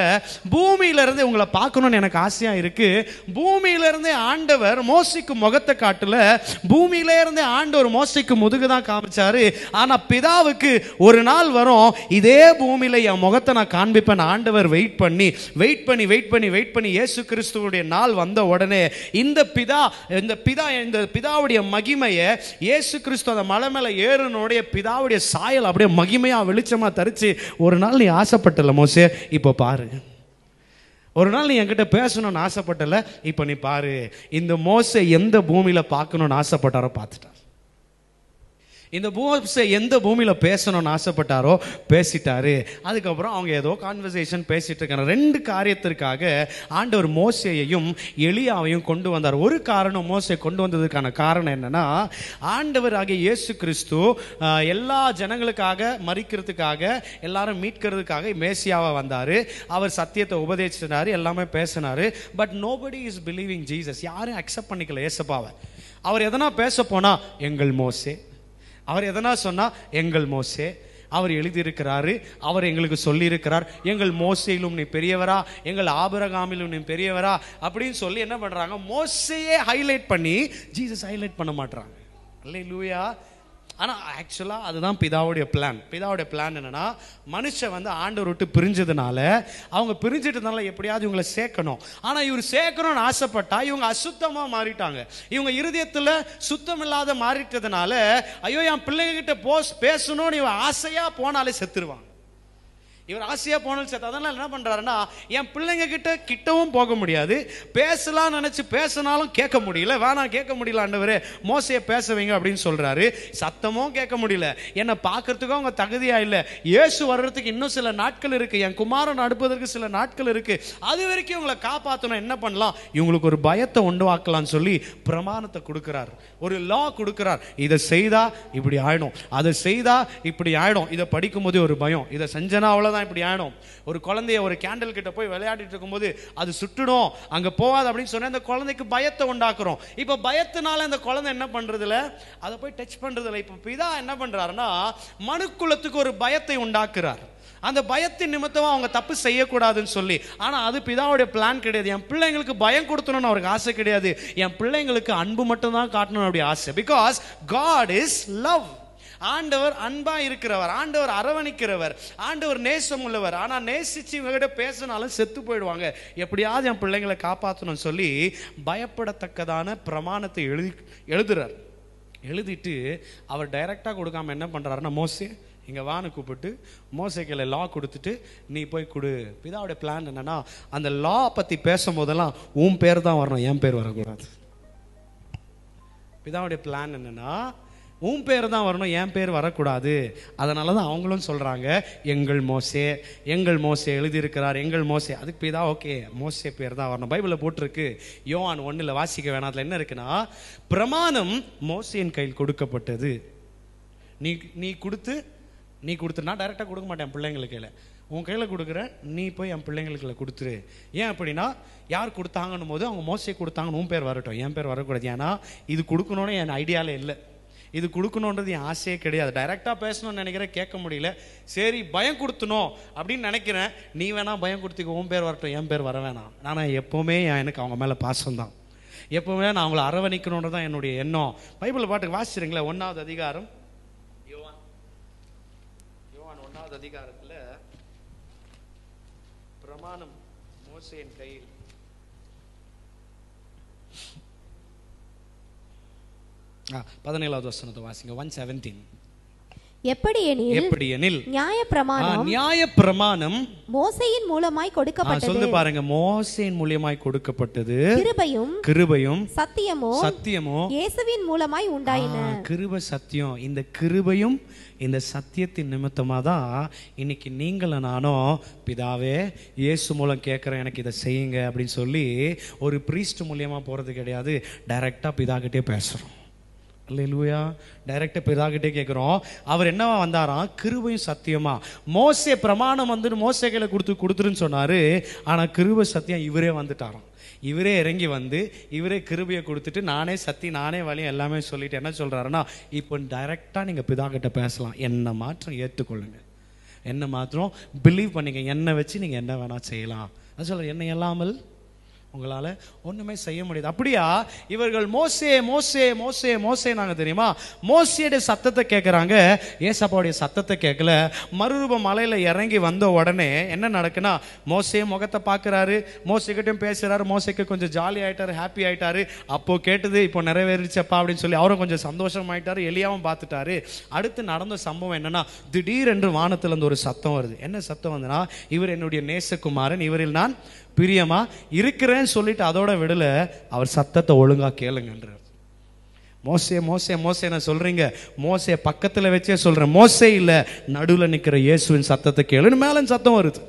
பூமியில இருந்து உங்களை பார்க்கணும்னு எனக்கு ஆசையா இருக்கு. பூமியில இருந்தே ஆண்டவர் மோசைக்கு முகத்தை காட்டல, பூமியில இருந்தே ஆண்டவர் மோசைக்கு முதுகு தான் காமிச்சாரு. ஆனா பிதாவுக்கு ஒரு நாள் வரும், இதே பூமியில என் முகத்தை நான் காண்பிப்பேன். ஆண்டவர் வெயிட் பண்ணி இயேசு கிறிஸ்துவுடைய நாள் வந்த உடனே இந்த பிதாவுடைய மகிமையை இயேசு கிறிஸ்து அந்த மலை மேல ஏறுனுடைய பிதாவுடைய சாயல் அப்படியே மகிமையா வெளிச்சமா தரிச்சு, ஒரு நாள் நீ ஆசைப்பட்டல மோசே, இப்போ பாரு. ஒரு நாள் நீ என்கிட்ட பேசணும்னு ஆசைப்பட்டல, இப்போ நீ பாரு. இந்த மோசே எந்த பூமியில பார்க்கணும்னு ஆசைப்பட்டாரோ பார்த்துட்டார். இந்த மோசே எந்த பூமியில பேசணும்னு ஆசைப்பட்டாரோ பேசிட்டாரு. அதுக்கப்புறம் அவங்க ஏதோ கான்வர்சேஷன் பேசிட்டு இருக்காங்க. 2 காரியத்திற்காக ஆண்டவர் மோசேயையும் எலியாவையும் கொண்டு வந்தார். ஒரு காரணம், மோசே கொண்டு வந்ததுக்கான காரணம் என்னன்னா, ஆண்டவர் ஆகிய இயேசு கிறிஸ்து எல்லா ஜனங்களுக்காக மரிக்கிறதுக்காக, எல்லாரும் மீட்கிறதுக்காக மேசியாவா வந்தாரு. அவர் சத்தியத்தை உபதேசினாரு, எல்லாமே பேசினாரு. But nobody is believing Jesus. யாரும் அக்செப்ட் பண்ணிக்கல ஏசப்பாவை. அவர் எதனா பேச போனா எங்கள் மோசே, அவர் எதனா சொன்னா எங்கள் மோசே, அவர் எழுதியிருக்கிறாரு, அவர் எங்களுக்கு சொல்லியிருக்கிறார், எங்கள் மோசையிலும் நீ பெரியவரா, எங்கள் ஆபிரகாமிலும் நீ பெரியவரா அப்படின்னு சொல்லி என்ன பண்றாங்க, மோசையே ஹைலைட் பண்ணி ஜீசஸ் ஹைலைட் பண்ண மாட்டாங்க. அல்லேலூயா. ஆனால் ஆக்சுவலாக அதுதான் பிதாவுடைய பிளான் என்னன்னா, மனுஷன் ஆண்டவர் விட்டு பிரிஞ்சதுனால, அவங்க பிரிஞ்சிட்டதுனால எப்படியாவது இவங்களை சேர்க்கணும். ஆனால் இவர் சேர்க்கணும்னு ஆசைப்பட்டா இவங்க அசுத்தமாக மாறிட்டாங்க. இவங்க இருதயத்தில் சுத்தம் இல்லாத மாறிட்டதுனால, ஐயோ என் பிள்ளைகிட்ட பேசணும்னு இவன் ஆசையாக போனாலே செத்துருவாங்க. இவர் ஆசையா போனல் சேர்த்து. அதனால என்ன பண்றாருன்னா, என் பிள்ளைங்க கிட்டவும் போக முடியாது, பேசலாம் நினைச்சு பேசினாலும் கேட்க முடியல, வேணாம் கேட்க முடியல ஆண்டவரே, மோசையை பேச வைங்க அப்படின்னு சொல்றாரு. சத்தமும் கேட்க முடியல, என்னை பார்க்கறதுக்கும் அவங்க தகுதியா இல்லை, இயேசு வர்றதுக்கு இன்னும் சில நாட்கள் இருக்கு, என் குமாரன் அடுப்பதற்கு சில நாட்கள் இருக்கு, அது வரைக்கும் இவங்களை காப்பாற்றணும், என்ன பண்ணலாம், இவங்களுக்கு ஒரு பயத்தை உண்டாக்கலாம்னு சொல்லி பிரமாணத்தை கொடுக்கிறார், ஒரு லா கொடுக்கிறார். இதை செய்தா இப்படி ஆயிடும், அதை செய்தா இப்படி ஆயிடும், இதை படிக்கும் போது ஒரு பயம், இதை செஞ்சனா அவ்வளவுதான் இப்படி ஆயிடும். ஒரு குழந்தைய ஒரு கேண்டில் கிட்ட போய் விளையாடிட்டு இருக்கும்போது அது சுட்டுடும், அங்க போகாது அப்படின்னு சொன்னா அந்த குழந்தைக்கு பயத்தை உண்டாக்குறோம். இப்ப பயத்தினால அந்த குழந்தை என்ன பண்றதுல, அதை போய் டச் பண்றதுல. இப்ப பிதா என்ன பண்றாருன்னா, மனுக்குலத்துக்கு ஒரு பயத்தை உண்டாக்குறார். அந்த பயத்தின் நிமித்தமா அவங்க தப்பு செய்யக்கூடாதுன்னு சொல்லி. ஆனா அது பிதாவுடைய பிளான் கிடையாது. என் பிள்ளைங்களுக்கு பயம் கொடுத்தணும்னு அவருக்கு ஆசை கிடையாது, என் பிள்ளைங்களுக்கு அன்பு மட்டும் தான் காட்டணும் அப்படி ஆசை. Because God is love. ஆண்டவர் அன்பா இருக்கிறவர், ஆண்டவர் அரவணிக்கிறவர், ஆண்டவர் நேசம் உள்ளவர். ஆனா நேசிச்சு இவங்கிட்ட பேசினாலும் செத்து போயிடுவாங்க, எப்படியாவது என் பிள்ளைங்களை காப்பாற்றணும்னு சொல்லி பயப்படத்தக்கதான பிரமாணத்தை எழுதுறார். எழுதிட்டு அவர் டைரக்டா கொடுக்காம என்ன பண்றாருன்னா, மோசே இங்க வான்னு கூப்பிட்டு மோசேக்கு லா கொடுத்துட்டு நீ போய் கொடு. பிதாவுடைய பிளான் என்னன்னா, அந்த லா பத்தி பேசும் போதெல்லாம் உன் பேர் தான் வரணும், என் பேர் வரக்கூடாது. பிதாவுடைய பிளான் என்னன்னா, உன் பேர் தான் வரணும், என் பேர் வரக்கூடாது. அதனால தான் அவங்களும் சொல்றாங்க, எங்கள் மோசே, எங்கள் மோசே எழுதியிருக்கிறார், எங்கள் மோசே. அதுக்கு பிதா ஓகே மோசே பேர் தான் வரணும். பைபிளில் போட்டிருக்கு, யோவான் 1 வாசிக்க வேணாம். அதில் என்ன இருக்குன்னா, பிரமாணம் மோசேயின் கையில் கொடுக்கப்பட்டது. நீ கொடுத்து நான் டைரெக்டாக கொடுக்க மாட்டேன் என் பிள்ளைங்களுக்கு கையில், உன் கையில் கொடுக்குறேன், நீ போய் என் பிள்ளைங்களுக்குள்ள கொடுத்துரு. ஏன் அப்படின்னா, யார் கொடுத்தாங்கன்னும் போது அவங்க மோசே கொடுத்தாங்கன்னு உன் பேர் வரட்டும், என் பேர் வரக்கூடாது. ஏன்னா இது கொடுக்கணும்னு என் ஐடியாவில் இல்லை, இது கொடுக்கணுன்றது என் ஆசையே கிடையாது. டைரெக்டாக பேசணும்னு நினைக்கிறேன், கேட்க முடியல, சரி பயம் கொடுத்தணும் அப்படின்னு நினைக்கிறேன், நீ வேணா பயம் கொடுத்துக்க, உன் பேர் வரட்டும், என் பேர் வர வேணாம். நான் எப்போவுமே எனக்கு அவங்க மேலே பாசம்தான், எப்போவுமே நான் அவங்கள அரவணைக்கணுன்றது தான் என்னுடைய எண்ணம். பைபிள் பாட்டுக்கு வாசிச்சிருங்களேன், 1வது அதிகாரம், யோவான் 1வது அதிகாரத்தில் பிரமாணம் மோசேயின் கையில். பதினேழாவது வசனத்தை வாசிங்க. 1:17. எப்படியெனில் நியாயப்பிரமாணம் மோசேயின் மூலமாய் கொடுக்கப்பட்டது. சொல்லு பாருங்க, மோசேயின் மூலமாய் கொடுக்கப்பட்டது. கிருபையும் சத்தியமும் இயேசுவின் மூலமாய் உண்டாயின. கிருபை சத்தியம், இந்த கிருபையும் இந்த சத்தியத்தின் நிமித்தமா தான் இன்னைக்கு நீங்களும் நானும், பிதாவே இயேசு மூலம் கேட்குறேன் எனக்கு இதை செய்யுங்க அப்படின்னு சொல்லி ஒரு பிரீஸ்ட் மூலியமா போறது கிடையாது, டைரக்டா பிதா கிட்டே பேசுறோம். அல்லேலூயா. டைரக்டா பிதாகிட்டே கேட்குறோம். அவர் என்னவா வந்தாராம், கிருபையும் சத்தியமா. மோசே பிரமாணம் வந்து மோசே கையில கொடுத்துருன்னு சொன்னாரு, ஆனா கிருபை சத்தியம் இவரே வந்துட்டாராம். இவரே இறங்கி வந்து இவரே கிருபையை கொடுத்துட்டு, நானே சத்தி நானே வழி எல்லாமே சொல்லிட்டு என்ன சொல்றாருன்னா, இப்போ டைரக்டா நீங்க பிதா கிட்ட பேசலாம், என்ன மாற்றம் ஏற்றுக்கொள்ளுங்க, என்ன மாத்திரம் பிலீவ் பண்ணிங்க, என்னை வச்சு நீங்க என்ன வேணா செய்யலாம். அது சொல்ற, என்னை இல்லாமல் உங்களால ஒண்ணுமே செய்ய முடியாது. அப்படியா இவர்கள் மோசே மோசே மோசே மோசே நாங்க தெரியுமா, மோசேடைய சத்தத்தை கேட்கறாங்க, ஏசப்பாவுடைய சத்தத்தை கேட்கல. மறுரூப மலையில இறங்கி வந்த உடனே என்ன நடக்குன்னா, மோசே முகத்தை பார்க்கிறாரு, மோசேக்கிட்டையும் பேசுறாரு, மோசேக்கு கொஞ்சம் ஜாலி ஆயிட்டாரு, ஹாப்பி ஆயிட்டாரு. அப்போ கேட்டது இப்போ நிறைவேறிச்சப்பா அப்படின்னு சொல்லி அவரும் கொஞ்சம் சந்தோஷம் ஆயிட்டாரு, எலியாவும் பார்த்துட்டாரு. அடுத்து நடந்த சம்பவம் என்னன்னா, திடீரென்று வானத்துல இருந்து ஒரு சத்தம் வருது. என்ன சத்தம் வந்துன்னா, இவர் என்னுடைய நேசகுமாரன், இவரில் நான் பிரியமா இருக்கிறேன்னு சொல்லிட்டு அதோட விடல, அவர் சத்தத்தை ஒழுங்கா கேளுங்கன்றார். மோசே மோசே மோசே நான் சொல்றீங்க, மோசே பக்கத்துல வச்சே சொல்றேன், மோசே இல்ல, நடுவில் நிக்கிற இயேசுவின் சத்தத்தை கேளுன்னு மேல சத்தம் வருது.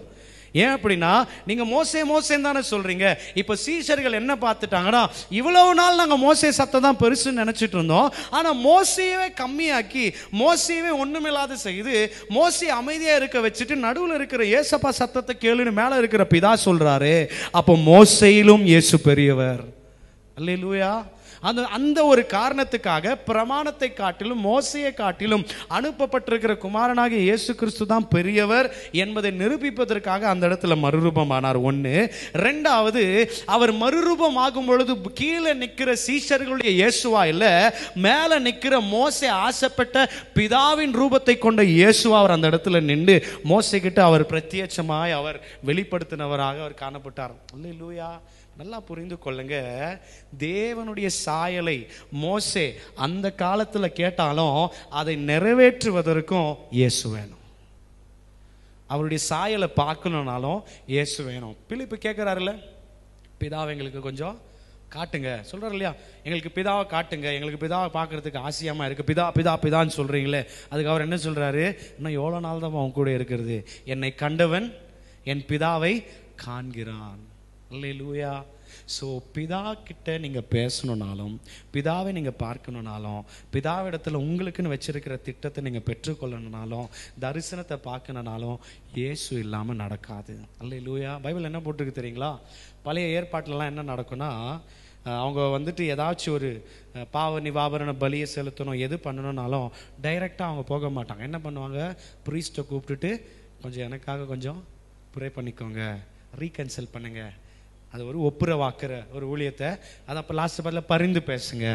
ஏன் அப்படின்னா, நீங்க மோசே மோசேன்னு தானே சொல்றீங்க. இப்ப சீஷர்கள் என்ன பார்த்துட்டாங்கன்னா, இவ்வளவு நாள் நாங்க மோசே சத்தம் தான் பெருசுன்னு நினைச்சிட்டு இருந்தோம், ஆனா மோசேயவே கம்மியாக்கி மோசேயவே ஒண்ணுமில்லாத செய்து மோசே அமைதியா இருக்க வச்சுட்டு நடுவில் இருக்கிற ஏசப்பா சத்தத்தை கேளுன்னு மேல இருக்கிற பிதா சொல்றாரு. அப்போ மோசேயிலும் இயேசு பெரியவர். அல்லேலூயா. அந்த ஒரு காரணத்துக்காக பிரமாணத்தை காட்டிலும் மோசையை காட்டிலும் அனுப்பப்பட்டிருக்கிற குமாரனாகிய இயேசு கிறிஸ்து தான் பெரியவர் என்பதை நிரூபிப்பதற்காக அந்த இடத்துல மறுரூபமானார். 1. 2வது, அவர் மறுரூபம் ஆகும் பொழுது கீழே நிற்கிற சீஷர்களுடைய இயேசுவா இல்ல, மேல நிற்கிற மோசே ஆசைப்பட்ட பிதாவின் ரூபத்தை கொண்ட இயேசுவா அவர் அந்த இடத்துல நின்று மோசே கிட்ட அவர் பிரத்யட்சமாய் அவர் வெளிப்படுத்தினவராக அவர் காணப்பட்டார். அல்லேலூயா. நல்லா புரிந்து கொள்ளுங்க, தேவனுடைய சாயலை மோசே அந்த காலத்துல கேட்டாலும் அதை நிறைவேற்றுவதற்கும் இயேசு வேணும். அவருடைய சாயலை பார்க்கணுன்னாலும் இயேசு வேணும். பிலிப்பு கேட்குறாருல்ல, பிதாவை எங்களுக்கு கொஞ்சம் காட்டுங்க சொல்கிறார் இல்லையா, எங்களுக்கு பிதாவை காட்டுங்க, எங்களுக்கு பிதாவை பார்க்கறதுக்கு ஆசையமாக இருக்குது, பிதா பிதா பிதான்னு சொல்கிறீங்களே. அதுக்கு அவர் என்ன சொல்கிறாரு, இன்னும் எவ்வளோ நாள் தான் அவன் கூட இருக்கிறது, என்னை கண்டவன் என் பிதாவை காண்கிறான். அல்லேலூயா. ஸோ பிதா கிட்ட நீங்கள் பேசணுன்னாலும், பிதாவை நீங்கள் பார்க்கணுன்னாலும், பிதாவிடத்தில் உங்களுக்குன்னு வச்சிருக்கிற திட்டத்தை நீங்கள் பெற்றுக்கொள்ளணுனாலும், தரிசனத்தை பார்க்கணுனாலும் இயேசு இல்லாமல் நடக்காது. அல்லேலூயா. பைபிள் என்ன போட்டிருக்கு தெரியுங்களா, பழைய ஏற்பாட்டிலலாம் என்ன நடக்கும்னா, அவங்க வந்துட்டு ஏதாச்சும் ஒரு பாவ நிவாரண பலியை செலுத்தணும், எது பண்ணணுன்னாலும் டைரெக்டாக அவங்க போக மாட்டாங்க. என்ன பண்ணுவாங்க, ப்ரீஸ்ட்டை கூப்பிட்டுட்டு கொஞ்சம் எனக்காக கொஞ்சம் ப்ரே பண்ணிக்கோங்க, ரீகன்சல் பண்ணுங்க, அது ஒரு ஒப்புரவாக்குற ஒரு ஊழியத்தை, அது அப்போ லாஸ்ட் பார்ட்டில் பரிந்து பேசுங்க.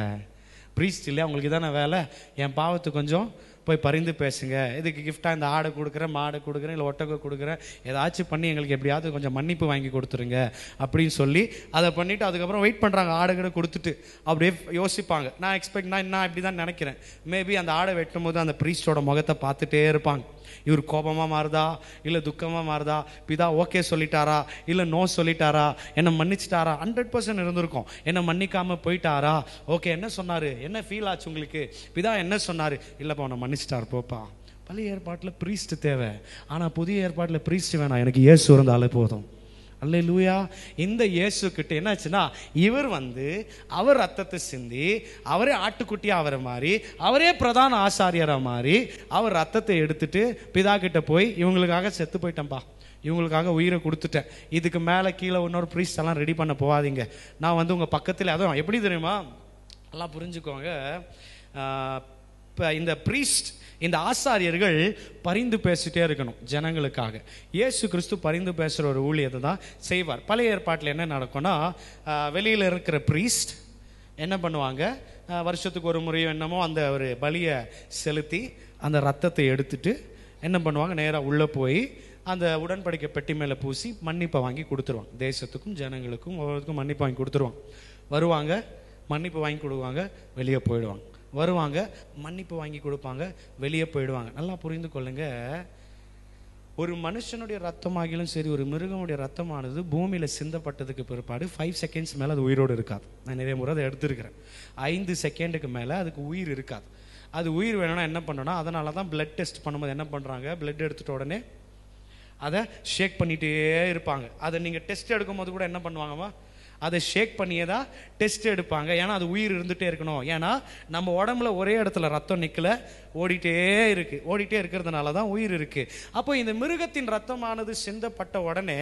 ப்ரீஸ்ட் இல்லையா, உங்களுக்கு இதான வேலை, என் பாவத்தை கொஞ்சம் போய் பரிந்து பேசுங்க, இதுக்கு கிஃப்டாக இந்த ஆடை கொடுக்குறேன், மாடை கொடுக்குறேன், இல்லை ஒட்டகை கொடுக்குறேன், ஏதாச்சும் பண்ணி எங்களுக்கு எப்படியாவது கொஞ்சம் மன்னிப்பு வாங்கி கொடுத்துருங்க அப்படின்னு சொல்லி அதை பண்ணிவிட்டு அதுக்கப்புறம் வெயிட் பண்ணுறாங்க. ஆடுகளை கொடுத்துட்டு அப்படியே யோசிப்பாங்க. நான் இப்படி தான் நினைக்கிறேன், மேபி அந்த ஆடை வெட்டும் போது அந்த ப்ரீஸ்டோட முகத்தை பார்த்துட்டே இருப்பாங்க. இவர் கோபமாக மாறுதா, இல்லை துக்கமாக மாறுதா, பிதா ஓகே சொல்லிட்டாரா, இல்லை நோ சொல்லிட்டாரா, என்னை மன்னிச்சிட்டாரா, 100% இருந்திருக்கும். என்னை மன்னிக்காமல் போயிட்டாரா, ஓகே என்ன சொன்னார், என்ன ஃபீல் ஆச்சு உங்களுக்கு, பிதா என்ன சொன்னார், இல்லைப்பா உன்னை மன்னிச்சிட்டார் போப்பா. பழைய ஏற்பாட்டில் ப்ரீஸ்ட் தேவை, ஆனால் புதிய ஏற்பாட்டில் ப்ரீஸ்ட் வேணாம், எனக்கு இயேசு இருந்தாலே போதும். அல்லேலூயா. இந்த இயேசு கிட்ட என்னாச்சுன்னா, இவர் அவர் ரத்தத்தை சிந்தி, அவரே ஆட்டுக்குட்டியாக அவரை மாறி, அவரே பிரதான ஆசாரியராக மாறி, அவர் ரத்தத்தை எடுத்துட்டு பிதா கிட்ட போய், இவங்களுக்காக செத்து போயிட்டேன்ப்பா, இவங்களுக்காக உயிரை கொடுத்துட்டேன், இதுக்கு மேலே கீழே இன்னொரு ப்ரீஸ்ட் எல்லாம் ரெடி பண்ண போகாதீங்க, நான் உங்கள் பக்கத்தில். அதுவும் எப்படி தெரியுமா, எல்லாம் புரிஞ்சுக்கோங்க. இப்போ இந்த ப்ரீஸ்ட், இந்த ஆசாரியர்கள் பரிந்து பேசிட்டே இருக்கணும் ஜனங்களுக்காக. இயேசு கிறிஸ்து பரிந்து பேசுகிற ஒரு ஊழியத்தை தான் செய்வார். பழைய ஏற்பாட்டில் என்ன நடக்கும்னா, வெளியில் இருக்கிற ப்ரீஸ்ட் என்ன பண்ணுவாங்க, வருஷத்துக்கு ஒரு முறையோ என்னமோ அந்த ஒரு பலியை செலுத்தி அந்த ரத்தத்தை எடுத்துட்டு என்ன பண்ணுவாங்க, நேராக உள்ளே போய் அந்த உடன்படிக்கை பெட்டி மேலே பூசி மன்னிப்பை வாங்கி கொடுத்துருவாங்க. தேசத்துக்கும் ஜனங்களுக்கும் ஒவ்வொருக்கும் மன்னிப்பு வாங்கி கொடுத்துருவாங்க. வருவாங்க, மன்னிப்பு வாங்கி கொடுவாங்க, வெளியே போயிடுவாங்க. வருவாங்க, மன்னிப்பு வாங்கி கொடுப்பாங்க, வெளியே போயிடுவாங்க. நல்லா புரிந்து கொள்ளுங்க, ஒரு மனுஷனுடைய ரத்தமாகிலும் சரி, ஒரு மிருகனுடைய ரத்தமானது பூமியில் சிந்தப்பட்டதுக்கு பிற்பாடு 5 செகண்ட்ஸ் மேலே அது உயிரோடு இருக்காது. நான் நிறைய முறை அதை எடுத்துருக்கிறேன். 5 செகண்டுக்கு மேலே அதுக்கு உயிர் இருக்காது. அது உயிர் வேணும்னா என்ன பண்ணணும்னா, அதனால தான் பிளட் டெஸ்ட் பண்ணும்போது என்ன பண்ணுறாங்க, பிளட் எடுத்துகிட்ட உடனே அதை ஷேக் பண்ணிகிட்டே இருப்பாங்க. அதை நீங்கள் டெஸ்ட் எடுக்கும் போது கூட என்ன பண்ணுவாங்கம்மா, அதை ஷேக் பண்ணியே தான் டெஸ்ட் எடுப்பாங்க. ஏன்னா அது உயிர் இருந்துகிட்டே இருக்கணும். ஏன்னா நம்ம உடம்புல ஒரே இடத்துல ரத்தம் நிற்கல, ஓடிட்டே இருக்கிறதுனால தான் உயிர் இருக்குது. அப்போ இந்த மிருகத்தின் ரத்தமானது சிந்தப்பட்ட உடனே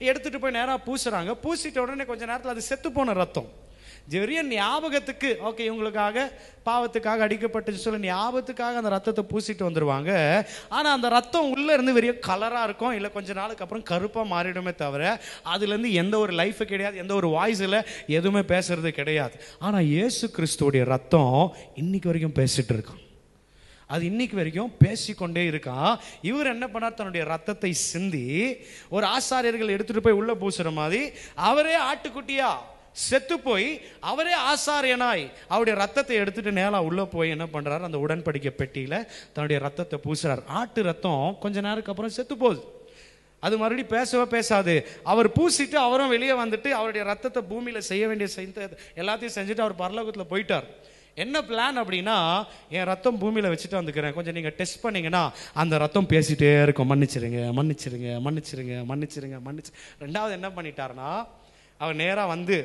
எடுத்துகிட்டு போய் நேராக பூசுகிறாங்க. பூசிட்ட உடனே கொஞ்ச நேரத்தில் அது செத்து போன ரத்தம் வெறிய ஞாபகத்துக்கு, ஓகே இவங்களுக்காக பாவத்துக்காக அடிக்கப்பட்டுச்சு சொல்ல ஞாபகத்துக்காக அந்த ரத்தத்தை பூசிட்டு வந்துடுவாங்க. ஆனால் அந்த ரத்தம் உள்ளே இருந்து வெறிய கலராக இருக்கும், இல்லை கொஞ்ச நாளுக்கு அப்புறம் கருப்பாக மாறிடுமே தவிர அதுலேருந்து எந்த ஒரு லைஃபு கிடையாது, எந்த ஒரு வாய்ஸில் எதுவுமே பேசுறது கிடையாது. ஆனால் இயேசு கிறிஸ்துவோடைய ரத்தம் இன்னைக்கு வரைக்கும் பேசிட்டு இருக்கான். அது இன்னைக்கு வரைக்கும் பேசிக்கொண்டே இருக்கான். இவர் என்ன பண்ணார், தன்னுடைய ரத்தத்தை சிந்தி ஒரு ஆசாரியர்கள் எடுத்துகிட்டு போய் உள்ளே பூசுகிற மாதிரி அவரே ஆட்டுக்குட்டியா செத்து போய் அவரே ஆசாரியனாய் அவருடைய ரத்தத்தை எடுத்துட்டு நேரா உள்ள போய் என்ன பண்றாரு, அந்த உடன்படிக்கை பெட்டியில தன்னுடைய ரத்தத்தை பூசுறார். ஆட்டு ரத்தம் கொஞ்ச நேரத்துக்கு அப்புறம் செத்து போகுது, அது மறுபடியும் பேசவே பேசாது. அவர் பூசிட்டு அவரும் வெளியே வந்துட்டு அவருடைய ரத்தத்தை பூமியில செய்ய வேண்டிய எல்லாத்தையும் செஞ்சுட்டு அவர் பரலோகத்தில் போயிட்டார். என்ன பிளான் அப்படின்னா, என் ரத்தம் பூமியில் வச்சுட்டு வந்துக்கிறேன், கொஞ்சம் நீங்கள் டெஸ்ட் பண்ணிங்கன்னா அந்த ரத்தம் பேசிகிட்டே இருக்கும், மன்னிச்சிருங்க மன்னிச்சிருங்க மன்னிச்சிருங்க மன்னிச்சிருங்க மன்னிச்சு. ரெண்டாவது என்ன பண்ணிட்டாருன்னா, அவர் நேராக வந்து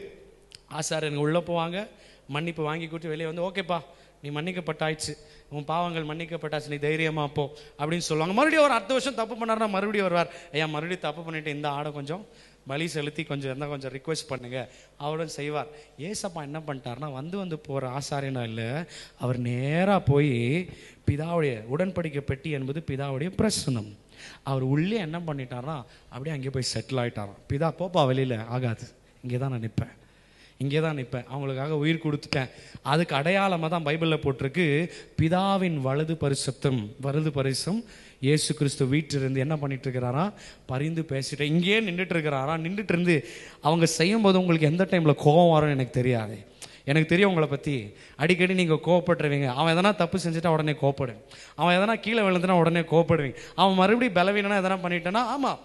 ஆசாரியங்க உள்ளே போவாங்க, மன்னிப்பு வாங்கி கொடுத்து வெளியே வந்து, ஓகேப்பா நீ மன்னிக்கப்பட்டாயிடுச்சு, உன் பாவங்கள் மன்னிக்கப்பட்டாச்சு, நீ தைரியமாக போ அப்படின்னு சொல்லுவாங்க. மறுபடியும் ஒரு அடுத்த வருஷம் தப்பு பண்ணார்னா மறுபடியும் வருவார், ஐயா மறுபடியும் தப்பு பண்ணிவிட்டு இந்த ஆடை கொஞ்சம் பலி செலுத்தி கொஞ்சம் இருந்தால் கொஞ்சம் ரிக்வெஸ்ட் பண்ணுங்க, அவரும் செய்வார். ஏசப்பா என்ன பண்ணிட்டார்னா, வந்து போகிற ஆசாரியனா இல்லை, அவர் நேராக போய் பிதாவுடைய உடன்படிக்கை பெட்டி என்பது பிதாவுடைய பிரசனம், அவர் உள்ளே என்ன பண்ணிட்டார்னா அப்படியே அங்கே போய் செட்டில் ஆகிட்டாராம். பிதா போப்பா வெளியில் ஆகாது, இங்கே தான் நான் நிற்பேன், இங்கே தான் நிற்பேன், அவங்களுக்காக உயிர் கொடுத்துட்டேன். அதுக்கு அடையாளமாக தான் பைபிளில் போட்டிருக்கு, பிதாவின் வலது பரிசம் இயேசு கிறிஸ்து வீட்டிலிருந்து என்ன பண்ணிட்டு இருக்கிறாரா, பரிந்து பேசிட்டு இங்கேயே நின்றுட்டு இருக்கிறாரா. நின்றுட்டு இருந்து அவங்க செய்யும்போது உங்களுக்கு எந்த டைமில் கோபம் வரும்னு எனக்கு தெரியாது. எனக்கு தெரியும் உங்களை பற்றி. அடிக்கடி நீங்கள் கோவப்படுறவீங்க. அவன் எதனா தப்பு செஞ்சுட்டா உடனே கோவப்படுவேன். அவன் எதனா கீழே விழுந்துனா உடனே கோவப்படுவீங்க. அவன் மறுபடியும் பலவீனனா எதனா பண்ணிட்டானா, ஆமாம்,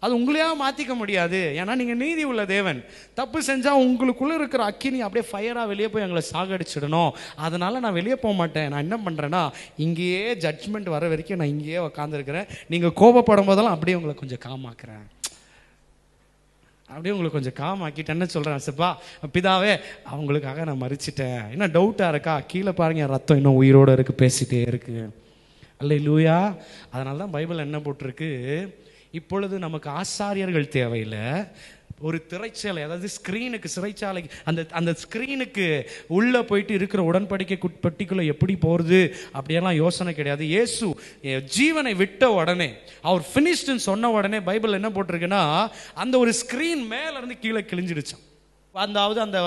அது உங்களையா மாற்றிக்க முடியாது. ஏன்னா நீங்கள் நீதி உள்ள தேவன். தப்பு செஞ்சால் உங்களுக்குள்ளே இருக்கிற அக்கினி அப்படியே ஃபயராக வெளியே போய் எங்களை சாகடிச்சிடணும். அதனால் நான் வெளியே போக மாட்டேன். நான் என்ன பண்ணுறேன்னா, இங்கேயே ஜட்ஜ்மெண்ட் வர வரைக்கும் நான் இங்கேயே உட்காந்துருக்கிறேன். நீங்கள் கோபப்படும் போதெல்லாம் அப்படியே உங்களை கொஞ்சம் காமாக்குறேன். அப்படியே உங்களுக்கு கொஞ்சம் காமாக்கிட்டு என்ன சொல்கிறேன், சப்பா பிதாவே அவங்களுக்காக நான் மறிச்சிட்டேன். என்ன டவுட்டாக இருக்கா, கீழே பாருங்க ரத்தம் இன்னும் உயிரோடு இருக்குது, பேசிகிட்டே இருக்குது. அல்லேலூயா. அதனால தான் பைபிள் என்ன போட்டிருக்கு, இப்பொழுது நமக்கு ஆசாரியர்கள் தேவையில்லை, ஒரு திரைச்சாலை, அதாவது ஸ்க்ரீனுக்கு, சிறைச்சாலைக்கு, அந்த ஸ்க்ரீனுக்கு உள்ளே போயிட்டு இருக்கிற உடன்படிக்கை பெட்டிக்குள்ளே எப்படி போகிறது அப்படியெல்லாம் யோசனை கிடையாது. இயேசு ஜீவனை விட்ட உடனே, அவர் ஃபினிஷ்டுன்னு சொன்ன உடனே பைபிள் என்ன போட்டிருக்குன்னா, அந்த ஒரு ஸ்க்ரீன் மேலேருந்து கீழே கிழிஞ்சிடுச்சான். அதாவது அந்த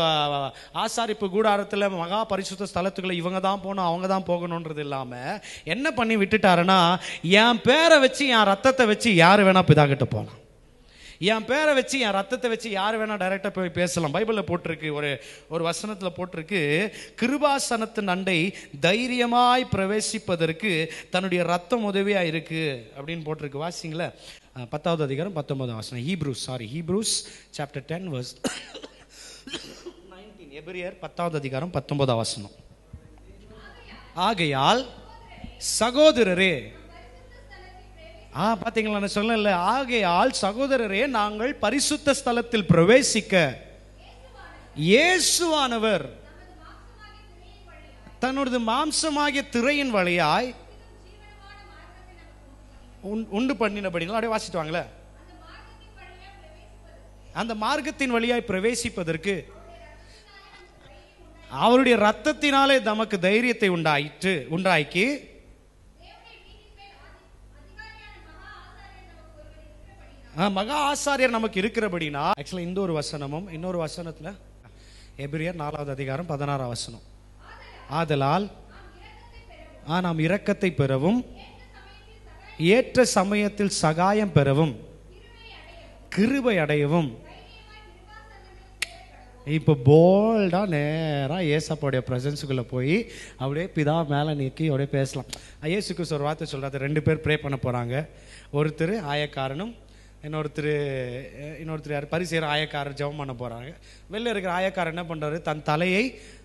ஆசாரிப்பு கூடாரத்தில் மகா பரிசுத்த ஸ்தலத்துக்குள்ள இவங்க தான் போகணும், அவங்க தான் போகணுன்றது இல்லாமல் என்ன பண்ணி விட்டுட்டாருன்னா, என் பேரை வச்சு, என் ரத்தத்தை வச்சு யார் வேணால் பிதாகிட்ட போகலாம். என் பேரை வச்சு, என் ரத்தத்தை வச்சு யார் வேணால் டைரெக்டாக போய் பேசலாம். பைபிளில் போட்டிருக்கு, ஒரு வசனத்தில் போட்டிருக்கு, கிருபாசனத்தின் அண்டை தைரியமாய் பிரவேசிப்பதற்கு தன்னுடைய ரத்தம் உதவியாக இருக்குது அப்படின்னு போட்டிருக்கு. வாசிங்களேன், 10வது அதிகாரம் 19வது வசனம். Hebrews chapter 10 verse 19. எபிரியர் 10வது அதிகாரம் 19வது வசனம். ஆகையால் சகோதரரே, பாத்தீங்களா, நான் சொல்லல, ஆகையால் சகோதரரே நாங்கள் பரிசுத்த ஸ்தலத்தில் பிரவேசிக்க இயேசுவானவர் தன்னுடைய மாம்சமாகிய திரையின் வழியாய் உண்டு பண்ணினபடிங்களா. அப்படியே வாசிட்டு வாங்களே. அந்த மார்க்கத்தின் வழியாய் பிரவேசிப்பதற்கு அவருடைய ரத்தத்தினாலே நமக்கு தைரியத்தை உண்டாக்கி மகா ஆசாரியர் நமக்கு இருக்கிறபடினா, ஆக்சுவலா இந்த ஒரு வசனமும் இன்னொரு வசனத்துல எபிரியர் 4வது அதிகாரம் 16வது வசனம். ஆதலால் நாம் இரக்கத்தை பெறவும் ஏற்ற சமயத்தில் சகாயம் பெறவும் கிருபை அடையவும். இப்போ போல்டா நேராக ஏசப்பாவுடைய ப்ரெசன்ஸுக்குள்ளே போய் அப்படியே பிதா மேலே நீக்கி அப்படியே பேசலாம். இயேசு கிறிஸ்து ஒரு வார்த்தை சொல்கிறாரு, 2 பேர் ப்ரே பண்ண போகிறாங்க. ஒருத்தர் ஆயக்காரனும் இன்னொருத்தர் யார், பரிசேயர் ஆயக்காரர் ஜெபம் பண்ண போகிறாங்க. வெளில இருக்கிற ஆயக்காரர் என்ன பண்ணுறாரு, தன் தலையை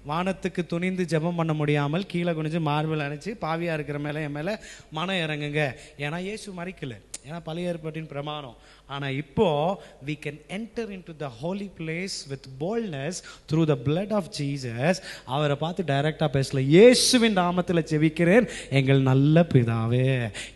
வானத்துக்கு துணிந்து ஜெபம் பண்ண முடியாமல் கீழே குனிஞ்சு மார்பில் அணைச்சி, பாவியாக இருக்கிற மேலே என் மேலே மனம் இறங்குங்க. ஏன்னா இயேசு மறிக்கல, ஏன்னா பழைய ஏற்பாட்டின் பிரமாணம். ஆனால் இப்போ we can enter into the holy place with boldness through the blood of Jesus. அவரை பார்த்து டைரக்டாக பேசல. இயேசுவின் நாமத்தில் ஜெபிக்கிறேன் எங்கள் நல்ல பிதாவே.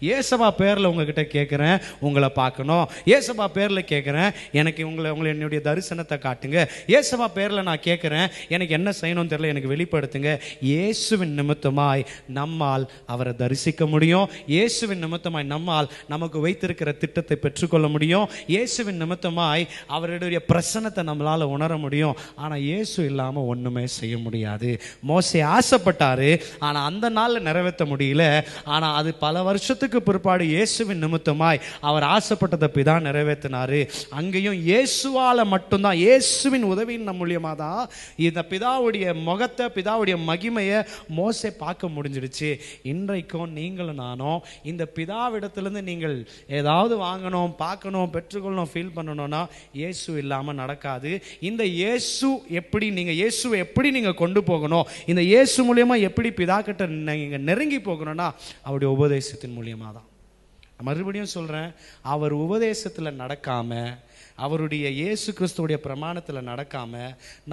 இயேசப்பா பேரில் உங்ககிட்ட கேட்குறேன், உங்களை பார்க்கணும். இயேசப்பா பேரில் கேட்குறேன், எனக்கு உங்களை என்னுடைய தரிசனத்தை காட்டுங்க. இயேசப்பா பேரில் நான் கேட்குறேன், எனக்கு என்ன செய்யணும்னு தெரியல, எனக்கு வெளிப்படுத்துங்க. இயேசுவின் நிமித்தமாய் நம்மால் அவரை தரிசிக்க முடியும். இயேசுவின் நிமித்தமாய் நம்மால் நமக்கு வைத்திருக்கிற திட்டத்தை பெற்றுக்கொள்ள முடியும். இயேசுவின் நிமித்தமாய் அவருடைய பிரசன்னத்தை நம்மளால உணர முடியும். ஆனா இயேசு இல்லாம ஒண்ணுமே செய்ய முடியாது. மோசே ஆசைப்பட்டாரு, ஆனா அந்த நாள்ல நிறைவேற்ற முடியல. ஆனா அது பல வருஷத்துக்கு பிற்பாடு இயேசுவின் நிமித்தமாய் அவர் ஆசைப்பட்டதை பிதா நிறைவேற்றினாரு. அங்கேயும் இயேசுவால மட்டும்தான், இயேசுவின் உதவியின் மூலியமா தான் இந்த பிதாவுடைய முகத்தை, பிதாவுடைய மகிமையை மோசே பார்க்க முடிஞ்சிடுச்சு. இன்றைக்கும் நீங்களும் நானும் இந்த பிதாவிடத்திலிருந்து நீங்கள் ஏதாவது வாங்கணும், பார்க்கணும், பெற்றுக்கொள்ளணும், ஃபீல் பண்ணணும்னா இயேசு இல்லாமல் நடக்காது. இந்த இயேசுவை எப்படி நீங்கள் கொண்டு போகணும், இந்த இயேசு மூலியமாக எப்படி பிதா கிட்ட நீங்கள் நெருங்கி போகணும்னா அவருடைய உபதேசத்தின் மூலியமாக தான். மறுபடியும் சொல்கிறேன், அவர் உபதேசத்தில் நடக்காம, அவருடைய இயேசு கிறிஸ்துவுடைய பிரமாணத்தில் நடக்காம,